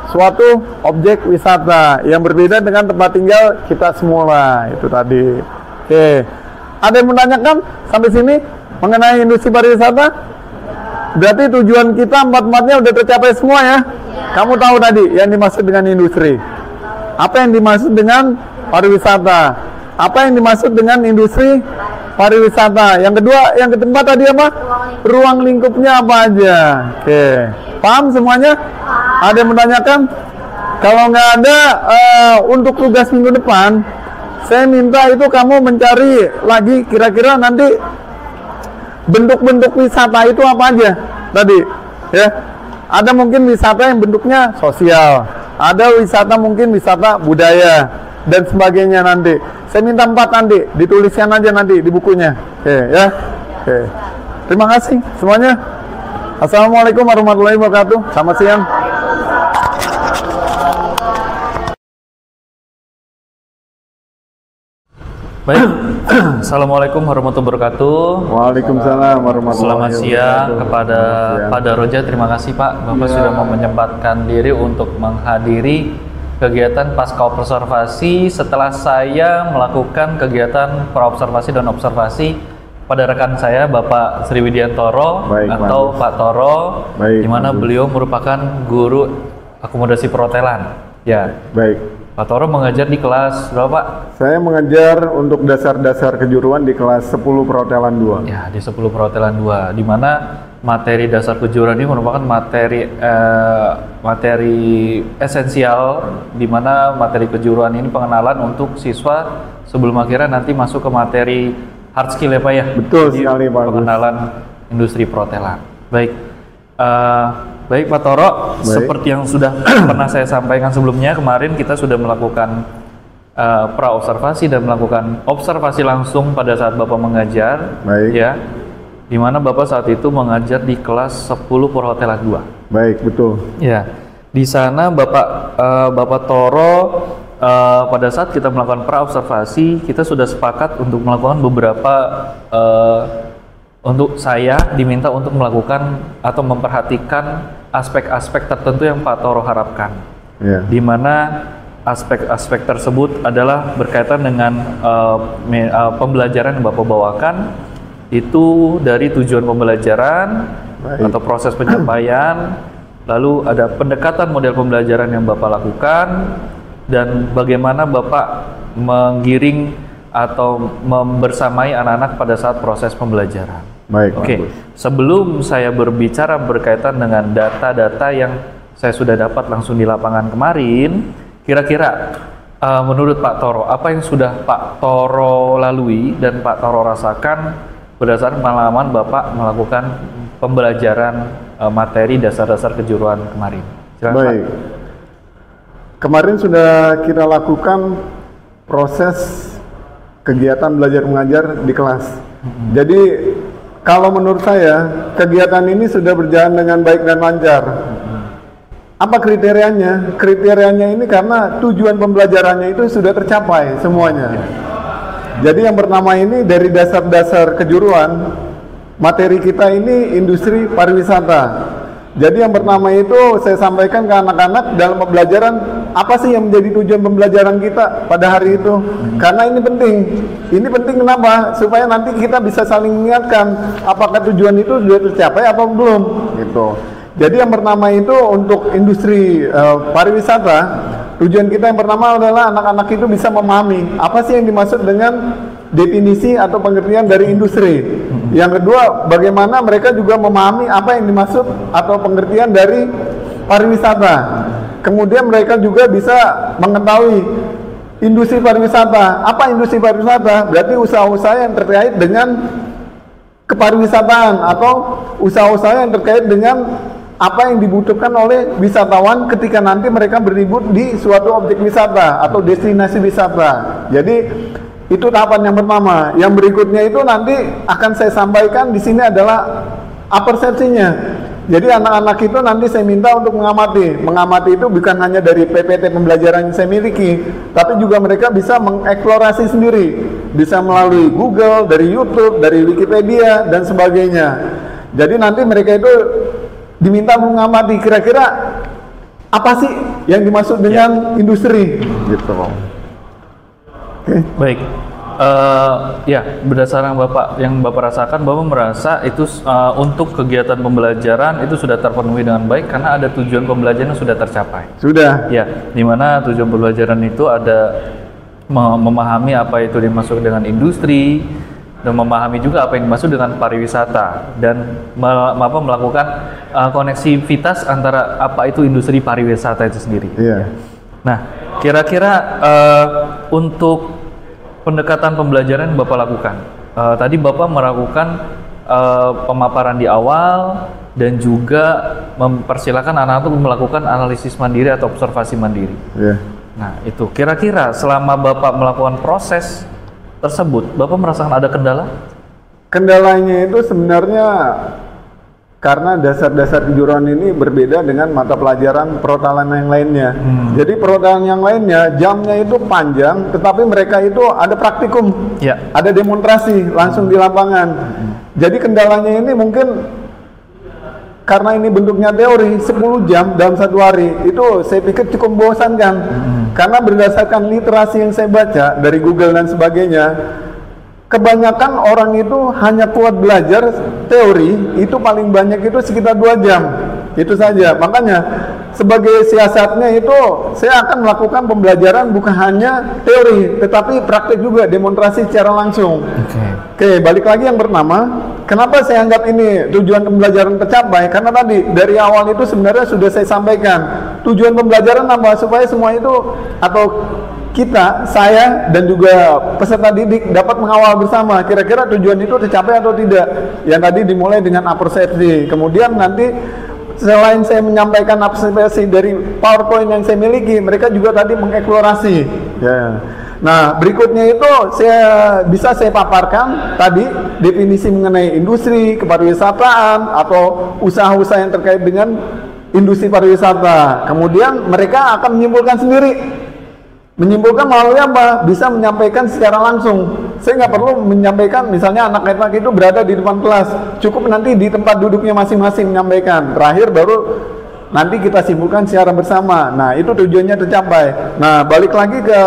suatu objek wisata yang berbeda dengan tempat tinggal kita semula. Itu tadi. Oke. Ada yang menanyakan sampai sini mengenai industri pariwisata? Berarti tujuan kita 4-4-nya udah tercapai semua ya? Kamu tahu tadi yang dimaksud dengan industri. Apa yang dimaksud dengan pariwisata? Apa yang dimaksud dengan industri pariwisata? Yang kedua, yang keempat tadi apa? Ruang lingkupnya apa aja? Oke, paham semuanya? Ada yang menanyakan? Kalau nggak ada, untuk tugas minggu depan, saya minta itu kamu mencari lagi kira-kira nanti bentuk-bentuk wisata itu apa aja tadi, ya? Ada mungkin wisata yang bentuknya sosial, ada wisata mungkin wisata budaya dan sebagainya nanti. Saya minta 4 nanti, dituliskan aja nanti di bukunya. Oke, ya. Oke. Terima kasih semuanya. Assalamualaikum warahmatullahi wabarakatuh. Selamat siang. Baik, Assalamualaikum warahmatullahi wabarakatuh. Waalaikumsalam warahmatullahi wabarakatuh. Selamat siang kepada Pak Daroja. Terima kasih Pak, Bapak sudah mau menyempatkan diri untuk menghadiri kegiatan pasca observasi setelah saya melakukan kegiatan praobservasi dan observasi pada rekan saya Bapak Sri Widiantoro atau Pak Toro, di mana beliau merupakan guru akomodasi perhotelan. Ya. Baik. Pak Toro mengajar di kelas berapa Pak? Saya mengajar untuk dasar-dasar kejuruan di kelas 10 perhotelan 2. Ya, di 10 perhotelan 2, di mana materi dasar kejuruan ini merupakan materi esensial, di mana materi kejuruan ini pengenalan untuk siswa sebelum akhirnya nanti masuk ke materi hard skill ya Pak ya? Betul jadi, sekali Pak. Pengenalan industri perhotelan. Baik. Baik Pak Toro, seperti yang sudah pernah saya sampaikan sebelumnya, kemarin kita sudah melakukan pra-observasi dan melakukan observasi langsung pada saat Bapak mengajar, ya, di mana Bapak saat itu mengajar di kelas 10 perhotelan 2. Baik, betul. Ya, di sana Bapak Toro pada saat kita melakukan pra-observasi, kita sudah sepakat untuk melakukan beberapa untuk saya diminta untuk melakukan atau memperhatikan aspek-aspek tertentu yang Pak Toro harapkan, di mana aspek-aspek tersebut adalah berkaitan dengan pembelajaran yang Bapak bawakan, itu dari tujuan pembelajaran atau proses pencapaian, lalu ada pendekatan model pembelajaran yang Bapak lakukan, dan bagaimana Bapak menggiring atau membersamai anak-anak pada saat proses pembelajaran. Baik. Oke. Sebelum saya berbicara berkaitan dengan data-data yang saya sudah dapat langsung di lapangan kemarin, kira-kira menurut Pak Toro, apa yang sudah Pak Toro lalui dan Pak Toro rasakan berdasarkan pengalaman Bapak melakukan pembelajaran materi dasar-dasar kejuruan kemarin? Silakan, baik. Pak. Kemarin sudah kita lakukan proses kegiatan belajar mengajar di kelas. Jadi kalau menurut saya kegiatan ini sudah berjalan dengan baik dan lancar. Apa kriterianya? Kriterianya ini karena tujuan pembelajarannya itu sudah tercapai semuanya. Jadi yang pertama ini dari dasar-dasar kejuruan, materi kita ini industri pariwisata. Jadi yang pertama itu saya sampaikan ke anak-anak dalam pembelajaran, apa sih yang menjadi tujuan pembelajaran kita pada hari itu? Karena ini penting. Ini penting kenapa? Supaya nanti kita bisa saling mengingatkan apakah tujuan itu sudah tercapai atau belum, gitu. Jadi yang pertama itu untuk industri pariwisata, tujuan kita yang pertama adalah anak-anak itu bisa memahami apa sih yang dimaksud dengan definisi atau pengertian dari industri. Yang kedua, bagaimana mereka juga memahami apa yang dimaksud atau pengertian dari pariwisata. Kemudian mereka juga bisa mengetahui industri pariwisata. Apa industri pariwisata? Berarti usaha-usaha yang terkait dengan kepariwisataan atau usaha-usaha yang terkait dengan apa yang dibutuhkan oleh wisatawan ketika nanti mereka berlibur di suatu objek wisata atau destinasi wisata. Jadi itu tahapan yang pertama. Yang berikutnya itu nanti akan saya sampaikan di sini adalah persepsinya. Jadi anak-anak itu nanti saya minta untuk mengamati. Mengamati itu bukan hanya dari PPT pembelajaran yang saya miliki, tapi juga mereka bisa mengeksplorasi sendiri. Bisa melalui Google, dari YouTube, dari Wikipedia, dan sebagainya. Jadi nanti mereka itu diminta mengamati kira-kira apa sih yang dimaksud dengan industri, gitu. Baik, ya berdasarkan yang Bapak rasakan, Bapak merasa itu untuk kegiatan pembelajaran itu sudah terpenuhi dengan baik karena ada tujuan pembelajaran yang sudah tercapai. Sudah. Ya, di mana tujuan pembelajaran itu ada memahami apa itu dimaksud dengan industri dan memahami juga apa yang dimaksud dengan pariwisata dan melakukan koneksivitas antara apa itu industri pariwisata itu sendiri. Iya. Nah, kira-kira untuk pendekatan pembelajaran yang Bapak lakukan, tadi Bapak melakukan pemaparan di awal dan juga mempersilahkan anak-anak untuk melakukan analisis mandiri atau observasi mandiri. Yeah. Nah, itu kira-kira selama Bapak melakukan proses tersebut, Bapak merasakan ada kendala? Kendalanya itu sebenarnya Karena dasar-dasar kejuruan ini berbeda dengan mata pelajaran perhotelan yang lainnya. Jadi perhotelan yang lainnya jamnya itu panjang, tetapi mereka itu ada praktikum, ada demonstrasi langsung di lapangan. Jadi kendalanya ini mungkin karena ini bentuknya teori 10 jam dalam satu hari, itu saya pikir cukup membosankan. Karena berdasarkan literasi yang saya baca dari Google dan sebagainya, kebanyakan orang itu hanya kuat belajar teori, itu paling banyak itu sekitar 2 jam. Itu saja. Makanya sebagai siasatnya itu saya akan melakukan pembelajaran bukan hanya teori, tetapi praktik juga, demonstrasi secara langsung. Oke, balik lagi yang pertama, kenapa saya anggap ini tujuan pembelajaran tercapai? Karena tadi dari awal itu sebenarnya sudah saya sampaikan, tujuan pembelajaran apa? Supaya semua itu atau kita, saya dan juga peserta didik dapat mengawal bersama kira-kira tujuan itu tercapai atau tidak. Yang tadi dimulai dengan apersepsi, kemudian nanti selain saya menyampaikan apersepsi dari PowerPoint yang saya miliki, mereka juga tadi mengeksplorasi. Nah, berikutnya itu bisa saya paparkan tadi definisi mengenai industri kepariwisataan atau usaha-usaha yang terkait dengan industri pariwisata. Kemudian mereka akan menyimpulkan sendiri. Menyimpulkan melalui apa? Bisa menyampaikan secara langsung. Saya nggak perlu menyampaikan, misalnya anak-anak itu berada di depan kelas, cukup nanti di tempat duduknya masing-masing menyampaikan. Terakhir baru nanti kita simpulkan secara bersama. Nah, itu tujuannya tercapai. Nah, balik lagi ke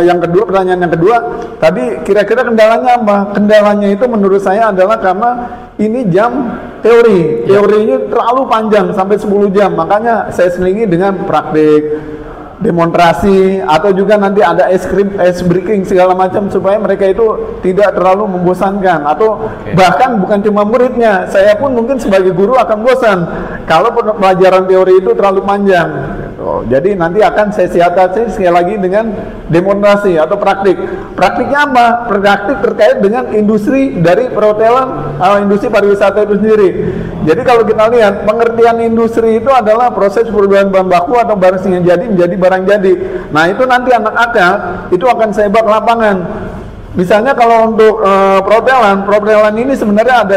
yang kedua, pertanyaan yang kedua. Tadi kira-kira kendalanya apa? Kendalanya itu menurut saya adalah karena ini jam teori. Teorinya terlalu panjang sampai 10 jam. Makanya saya selingi dengan praktik, demonstrasi, atau juga nanti ada ice breaking segala macam supaya mereka itu tidak terlalu membosankan, atau bahkan bukan cuma muridnya, saya pun mungkin sebagai guru akan bosan kalau pelajaran teori itu terlalu panjang. Jadi nanti akan saya siasati sekali lagi dengan demonstrasi atau praktik. Praktiknya apa? Praktik terkait dengan industri dari perhotelan, industri pariwisata itu sendiri. Jadi kalau kita lihat pengertian industri itu adalah proses perubahan bahan baku atau barang yang jadi menjadi barang jadi. Nah, itu nanti anak-anak itu akan saya bawa ke lapangan. Misalnya kalau untuk perhotelan ini sebenarnya ada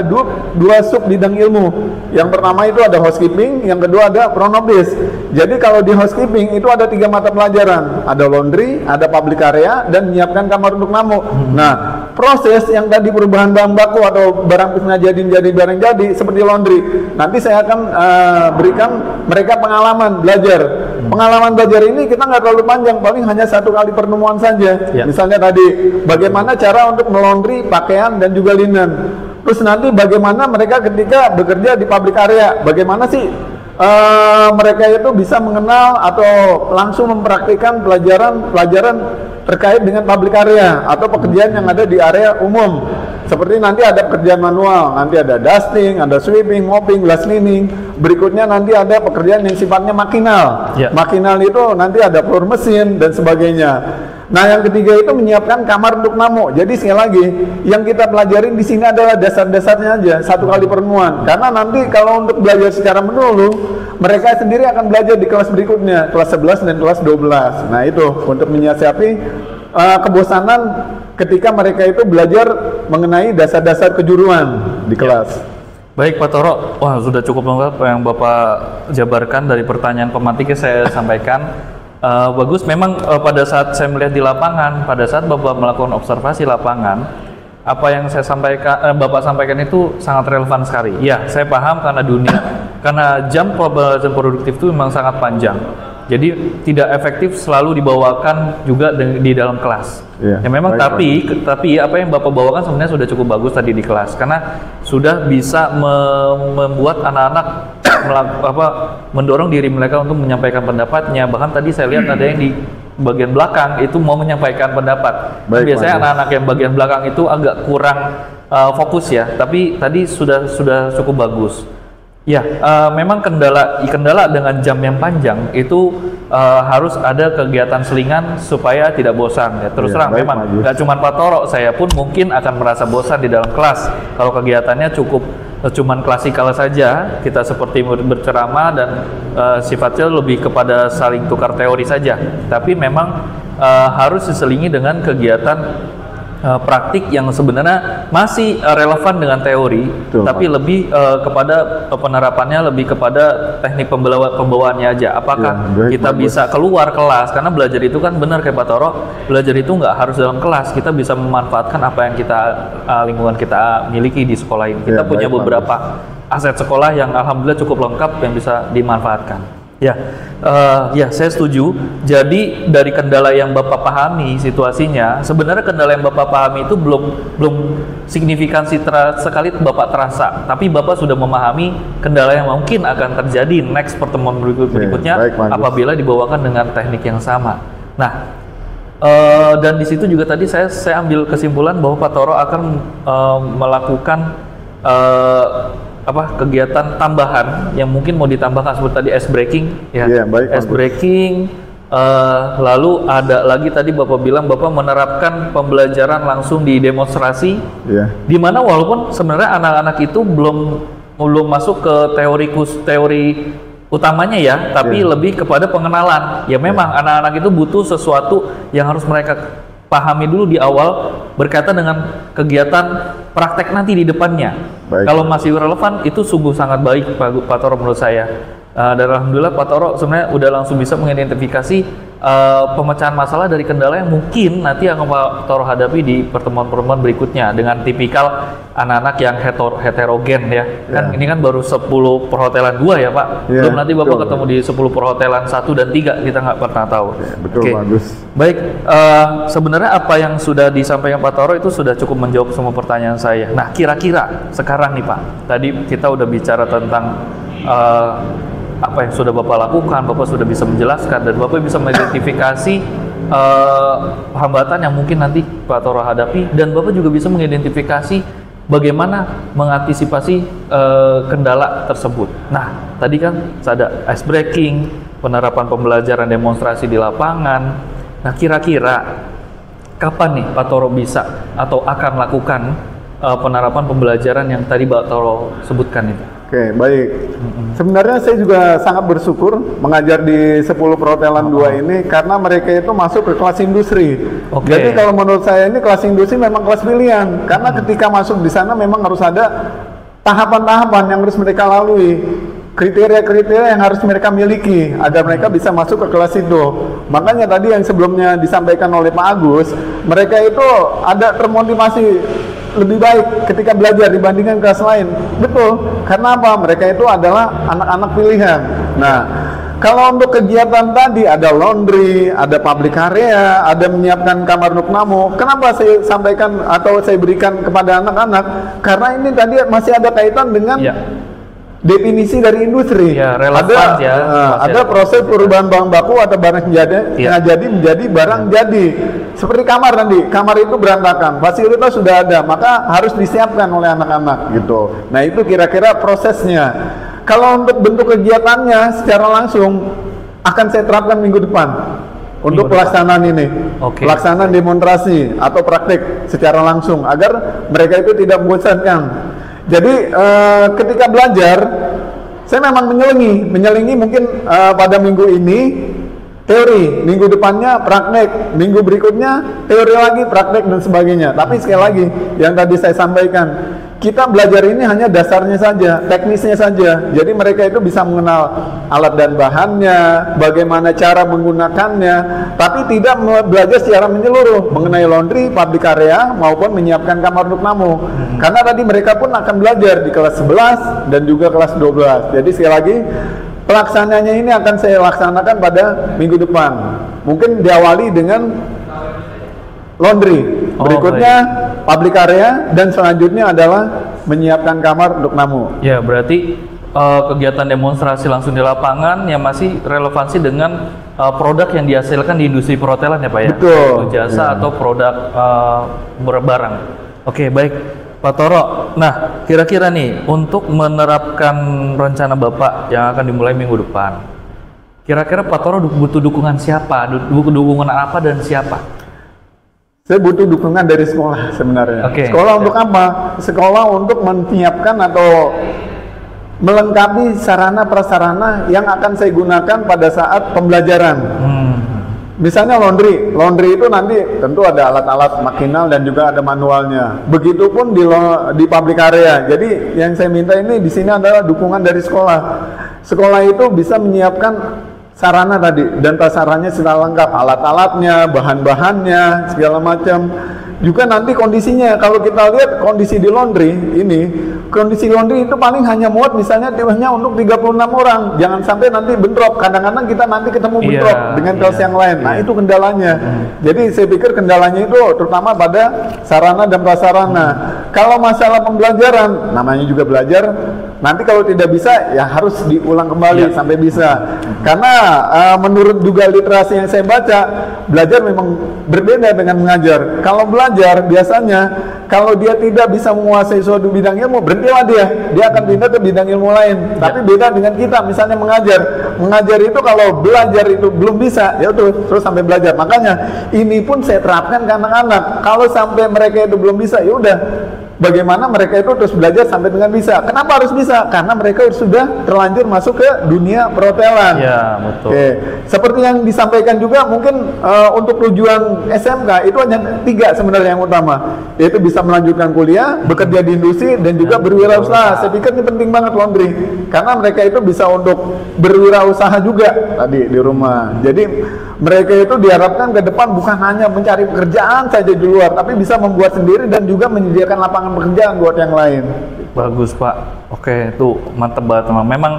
dua sub bidang ilmu. Yang pertama itu ada housekeeping, yang kedua ada front office. Jadi kalau di housekeeping itu ada 3 mata pelajaran, ada laundry, ada public area, dan menyiapkan kamar untuk tamu. Nah, proses yang tadi perubahan bahan baku atau barang setengah jadi menjadi barang jadi seperti laundry, nanti saya akan berikan mereka pengalaman belajar. Pengalaman belajar ini kita nggak terlalu panjang, paling hanya 1 kali pertemuan saja. Misalnya tadi bagaimana cara untuk melaundry pakaian dan juga linen. Terus nanti bagaimana mereka ketika bekerja di public area, bagaimana sih mereka itu bisa mengenal atau langsung mempraktikkan pelajaran terkait dengan public area atau pekerjaan yang ada di area umum. Seperti nanti ada pekerjaan manual, nanti ada dusting, ada sweeping, mopping, glass cleaning. Berikutnya nanti ada pekerjaan yang sifatnya makinal. Makinal itu nanti ada floor mesin dan sebagainya. Nah, yang ketiga itu menyiapkan kamar untuk tamu. Jadi sekali lagi, yang kita pelajarin di sini adalah dasar-dasarnya aja, 1 kali pertemuan. Karena nanti kalau untuk belajar secara menyeluruh, mereka sendiri akan belajar di kelas berikutnya, kelas 11 dan kelas 12. Nah, itu untuk menyiasati kebosanan ketika mereka itu belajar mengenai dasar-dasar kejuruan di kelas. Baik Pak Toro, wah sudah cukup lengkap yang Bapak jabarkan dari pertanyaan pematiknya saya sampaikan. Bagus, memang pada saat saya melihat di lapangan, pada saat Bapak melakukan observasi lapangan, apa yang saya sampaikan, Bapak sampaikan itu sangat relevan sekali. Ya, saya paham karena jam pembelajaran produktif itu memang sangat panjang. Jadi tidak efektif selalu dibawakan juga di dalam kelas. Ya memang, tapi apa yang Bapak bawakan sebenarnya sudah cukup bagus tadi di kelas, karena sudah bisa membuat anak-anak mendorong diri mereka untuk menyampaikan pendapatnya. Bahkan tadi saya lihat ada yang di bagian belakang itu mau menyampaikan pendapat. Biasanya anak-anak yang bagian belakang itu agak kurang fokus ya, tapi tadi sudah cukup bagus. Ya, memang kendala dengan jam yang panjang itu harus ada kegiatan selingan supaya tidak bosan. Ya, terus terang memang nggak cuma Pak Toro, saya pun mungkin akan merasa bosan di dalam kelas kalau kegiatannya cuman klasikal saja, kita seperti berceramah dan sifatnya lebih kepada saling tukar teori saja. Tapi memang harus diselingi dengan kegiatan praktik yang sebenarnya masih relevan dengan teori, Betul, tapi lebih kepada penerapannya lebih kepada teknik pembawaannya aja. Apakah Ya, baik, kita bagus. bisa keluar kelas? Karena belajar itu kan benar kayak Pak Toro, belajar itu nggak harus dalam kelas. Kita bisa memanfaatkan apa yang kita lingkungan kita miliki di sekolah ini. Kita Ya, punya baik, beberapa aset sekolah yang alhamdulillah cukup lengkap yang bisa dimanfaatkan. Ya, ya saya setuju. Jadi dari kendala yang Bapak pahami situasinya, sebenarnya kendala yang Bapak pahami itu belum signifikansi sekali Bapak terasa, tapi Bapak sudah memahami kendala yang mungkin akan terjadi next pertemuan berikutnya baik, bagus. apabila dibawakan dengan teknik yang sama. Nah, dan di situ juga tadi saya ambil kesimpulan bahwa Pak Toro akan melakukan kegiatan tambahan yang mungkin mau ditambahkan seperti tadi ice breaking ya, Iya, baik, ice bagus. breaking, lalu ada lagi tadi Bapak bilang Bapak menerapkan pembelajaran langsung di demonstrasi, Iya. di mana walaupun sebenarnya anak-anak itu belum masuk ke teori utamanya ya, tapi lebih kepada pengenalan. Ya memang anak-anak itu butuh sesuatu yang harus mereka pahami dulu di awal berkaitan dengan kegiatan praktek nanti di depannya. Baik. Kalau masih relevan itu sungguh sangat baik Pak Toro menurut saya. Dan alhamdulillah Pak Toro sebenarnya udah langsung bisa mengidentifikasi pemecahan masalah dari kendala yang mungkin nanti akan Pak Toro hadapi di pertemuan-pertemuan berikutnya dengan tipikal anak-anak yang heterogen ya. Kan ini kan baru 10 perhotelan 2 ya Pak. Ya, Belum nanti Bapak betul. ketemu di 10 perhotelan 1 dan 3, kita nggak pernah tahu. Ya, betul, Oke. bagus. Baik, sebenarnya apa yang sudah disampaikan Pak Toro itu sudah cukup menjawab semua pertanyaan saya. Nah, kira-kira sekarang nih Pak, tadi kita udah bicara tentang apa yang sudah Bapak lakukan, Bapak sudah bisa menjelaskan, dan Bapak bisa mengidentifikasi hambatan yang mungkin nanti Pak Toro hadapi, dan Bapak juga bisa mengidentifikasi bagaimana mengantisipasi kendala tersebut. Nah, tadi kan ada ice breaking, penerapan pembelajaran demonstrasi di lapangan. Nah, kira-kira kapan nih Pak Toro bisa atau akan lakukan penerapan pembelajaran yang tadi Pak Toro sebutkan itu? Oke, baik. Sebenarnya saya juga sangat bersyukur mengajar di 10 perhotelan 2 ini karena mereka itu masuk ke kelas industri. Oke. Jadi kalau menurut saya ini kelas industri memang kelas pilihan karena ketika masuk di sana memang harus ada tahapan-tahapan yang harus mereka lalui. Kriteria-kriteria yang harus mereka miliki agar mereka bisa masuk ke kelas itu. Makanya tadi yang sebelumnya disampaikan oleh Pak Agus, mereka itu ada termotivasi lebih baik ketika belajar dibandingkan kelas lain. Betul, karena apa? Mereka itu adalah anak-anak pilihan. Nah, kalau untuk kegiatan tadi ada laundry, ada public area, ada menyiapkan kamar untuk tamu. Kenapa saya sampaikan atau saya berikan kepada anak-anak? Karena ini tadi masih ada kaitan dengan definisi dari industri. Ya, relevan ya. Ada proses perubahan bahan baku atau barang jadi menjadi barang jadi. Seperti kamar nanti, kamar itu berantakan, fasilitas sudah ada, maka harus disiapkan oleh anak-anak gitu. Nah, itu kira-kira prosesnya. Kalau untuk bentuk kegiatannya secara langsung akan saya terapkan minggu depan untuk pelaksanaan ini. Oke. Pelaksanaan demonstrasi atau praktik secara langsung agar mereka itu tidak membosankan. Jadi ketika belajar, saya memang menyelingi mungkin pada minggu ini teori, minggu depannya praktek, minggu berikutnya teori lagi, praktek dan sebagainya. Tapi sekali lagi, yang tadi saya sampaikan, kita belajar ini hanya dasarnya saja, teknisnya saja. Jadi mereka itu bisa mengenal alat dan bahannya, bagaimana cara menggunakannya, tapi tidak belajar secara menyeluruh mengenai laundry, public area, maupun menyiapkan kamar untuk tamu. Karena tadi mereka pun akan belajar di kelas 11 dan juga kelas 12. Jadi sekali lagi, pelaksananya ini akan saya laksanakan pada minggu depan. Mungkin diawali dengan laundry, berikutnya public area, dan selanjutnya adalah menyiapkan kamar untuk tamu. Ya, berarti kegiatan demonstrasi langsung di lapangan yang masih relevansi dengan produk yang dihasilkan di industri perhotelan ya Pak ya? Betul. Itu jasa atau produk berbarang. Oke, baik. Pak Toro, nah kira-kira nih untuk menerapkan rencana Bapak yang akan dimulai minggu depan, kira-kira Pak Toro butuh dukungan siapa? Dukungan apa dan siapa? Saya butuh dukungan dari sekolah sebenarnya. Oke. Sekolah untuk apa? Sekolah untuk menyiapkan atau melengkapi sarana prasarana yang akan saya gunakan pada saat pembelajaran. Misalnya laundry itu nanti tentu ada alat-alat makinal dan juga ada manualnya. Begitupun di public area. Jadi yang saya minta ini di sini adalah dukungan dari sekolah. Sekolah itu bisa menyiapkan sarana tadi dan prasarannya secara lengkap, alat-alatnya, bahan-bahannya, segala macam. Juga nanti kondisinya, kalau kita lihat kondisi di laundry itu paling hanya muat misalnya timnya untuk 36 orang. Jangan sampai nanti bentrok. Kadang-kadang kita nanti ketemu bentrok dengan kelas yang lain. Nah, itu kendalanya. Jadi saya pikir kendalanya itu terutama pada sarana dan prasarana. Kalau masalah pembelajaran, namanya juga belajar, nanti kalau tidak bisa ya harus diulang kembali sampai bisa. Karena menurut juga literasi yang saya baca, belajar memang berbeda dengan mengajar. Kalau belajar biasanya kalau dia tidak bisa menguasai suatu bidang ilmu, berhentilah dia akan pindah ke bidang ilmu lain. Tapi beda dengan kita, misalnya mengajar itu kalau belajar itu belum bisa, ya terus sampai belajar. Makanya ini pun saya terapkan ke anak-anak. Kalau sampai mereka itu belum bisa, ya udah, bagaimana mereka itu terus belajar sampai dengan bisa. Kenapa harus bisa? Karena mereka sudah terlanjur masuk ke dunia perhotelan. Ya, betul. Oke. Seperti yang disampaikan juga, mungkin untuk tujuan SMK itu hanya 3 sebenarnya yang utama, yaitu bisa melanjutkan kuliah, bekerja di industri, dan juga berwirausaha. Saya pikir ini penting banget laundry, karena mereka itu bisa untuk berwirausaha juga tadi di rumah. Jadi mereka itu diharapkan ke depan bukan hanya mencari pekerjaan saja di luar, tapi bisa membuat sendiri dan juga menyediakan lapangan pekerjaan buat yang lain. Bagus, Pak. Oke, itu mantep banget. Memang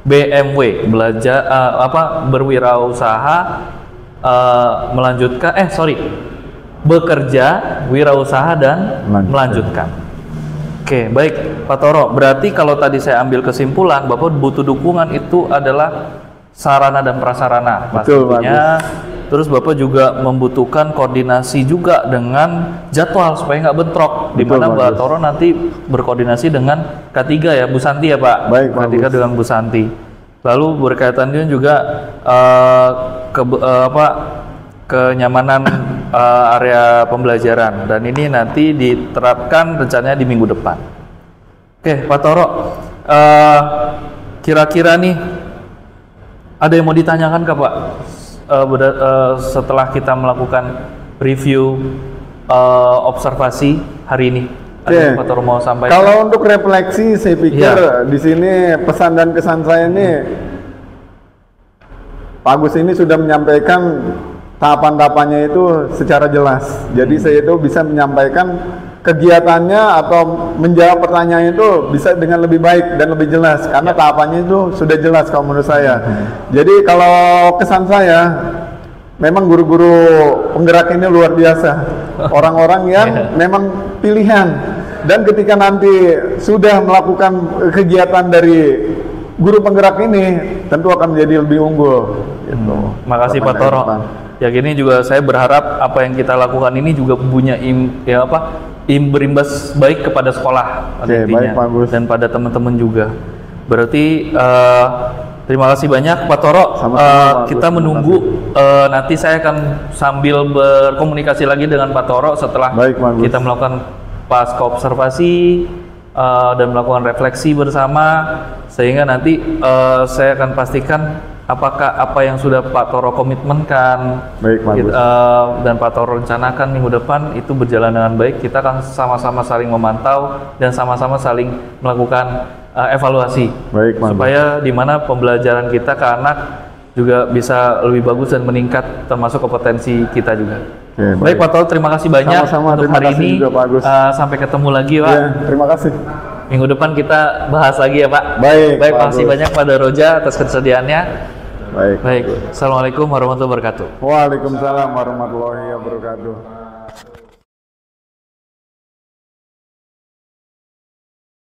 BMW belajar berwirausaha, bekerja, wirausaha dan melanjutkan. Oke, baik Pak Toro. Berarti kalau tadi saya ambil kesimpulan, Bapak butuh dukungan itu adalah sarana dan prasarana pastinya. Terus Bapak juga membutuhkan koordinasi juga dengan jadwal supaya nggak bentrok. Di mana Pak Toro nanti berkoordinasi dengan K3 ya, Bu Santi ya Pak. Baik, K3 dengan Bu Santi. Lalu berkaitannya juga kenyamanan area pembelajaran, dan ini nanti diterapkan rencananya di minggu depan. Oke, Pak Toro, kira-kira nih ada yang mau ditanyakan Kak Pak? Setelah kita melakukan review observasi hari ini, ada yang Pak Toro mau sampaikan? Kalau untuk refleksi, saya pikir di sini pesan dan kesan saya ini, Pak Agus ini sudah menyampaikan tahapan-tahapannya itu secara jelas. Jadi saya itu bisa menyampaikan kegiatannya atau menjawab pertanyaan itu bisa dengan lebih baik dan lebih jelas, karena tahapannya itu sudah jelas kalau menurut saya. Jadi kalau kesan saya, memang guru-guru penggerak ini luar biasa, orang-orang yang memang pilihan, dan ketika nanti sudah melakukan kegiatan dari guru penggerak ini tentu akan menjadi lebih unggul gitu. Makasih Pak Toro. Ya, gini juga saya berharap apa yang kita lakukan ini juga punya berimbas baik kepada sekolah baik, dan pada teman-teman juga. Berarti terima kasih banyak Pak Toro. Kita menunggu nanti saya akan sambil berkomunikasi lagi dengan Pak Toro setelah kita melakukan pasca observasi dan melakukan refleksi bersama, sehingga nanti saya akan pastikan apakah apa yang sudah Pak Toro komitmenkan dan Pak Toro rencanakan minggu depan itu berjalan dengan baik. Kita akan sama-sama saling memantau dan sama-sama saling melakukan evaluasi, supaya di mana pembelajaran kita ke anak juga bisa lebih bagus dan meningkat, termasuk kompetensi kita juga. Baik Pak Toro, terima kasih banyak untuk hari ini. Sampai ketemu lagi Pak. Terima kasih. Minggu depan kita bahas lagi ya Pak. Baik, terima kasih banyak pada Roja atas kesediaannya. Baik. Assalamualaikum warahmatullahi wabarakatuh. Waalaikumsalam warahmatullahi wabarakatuh.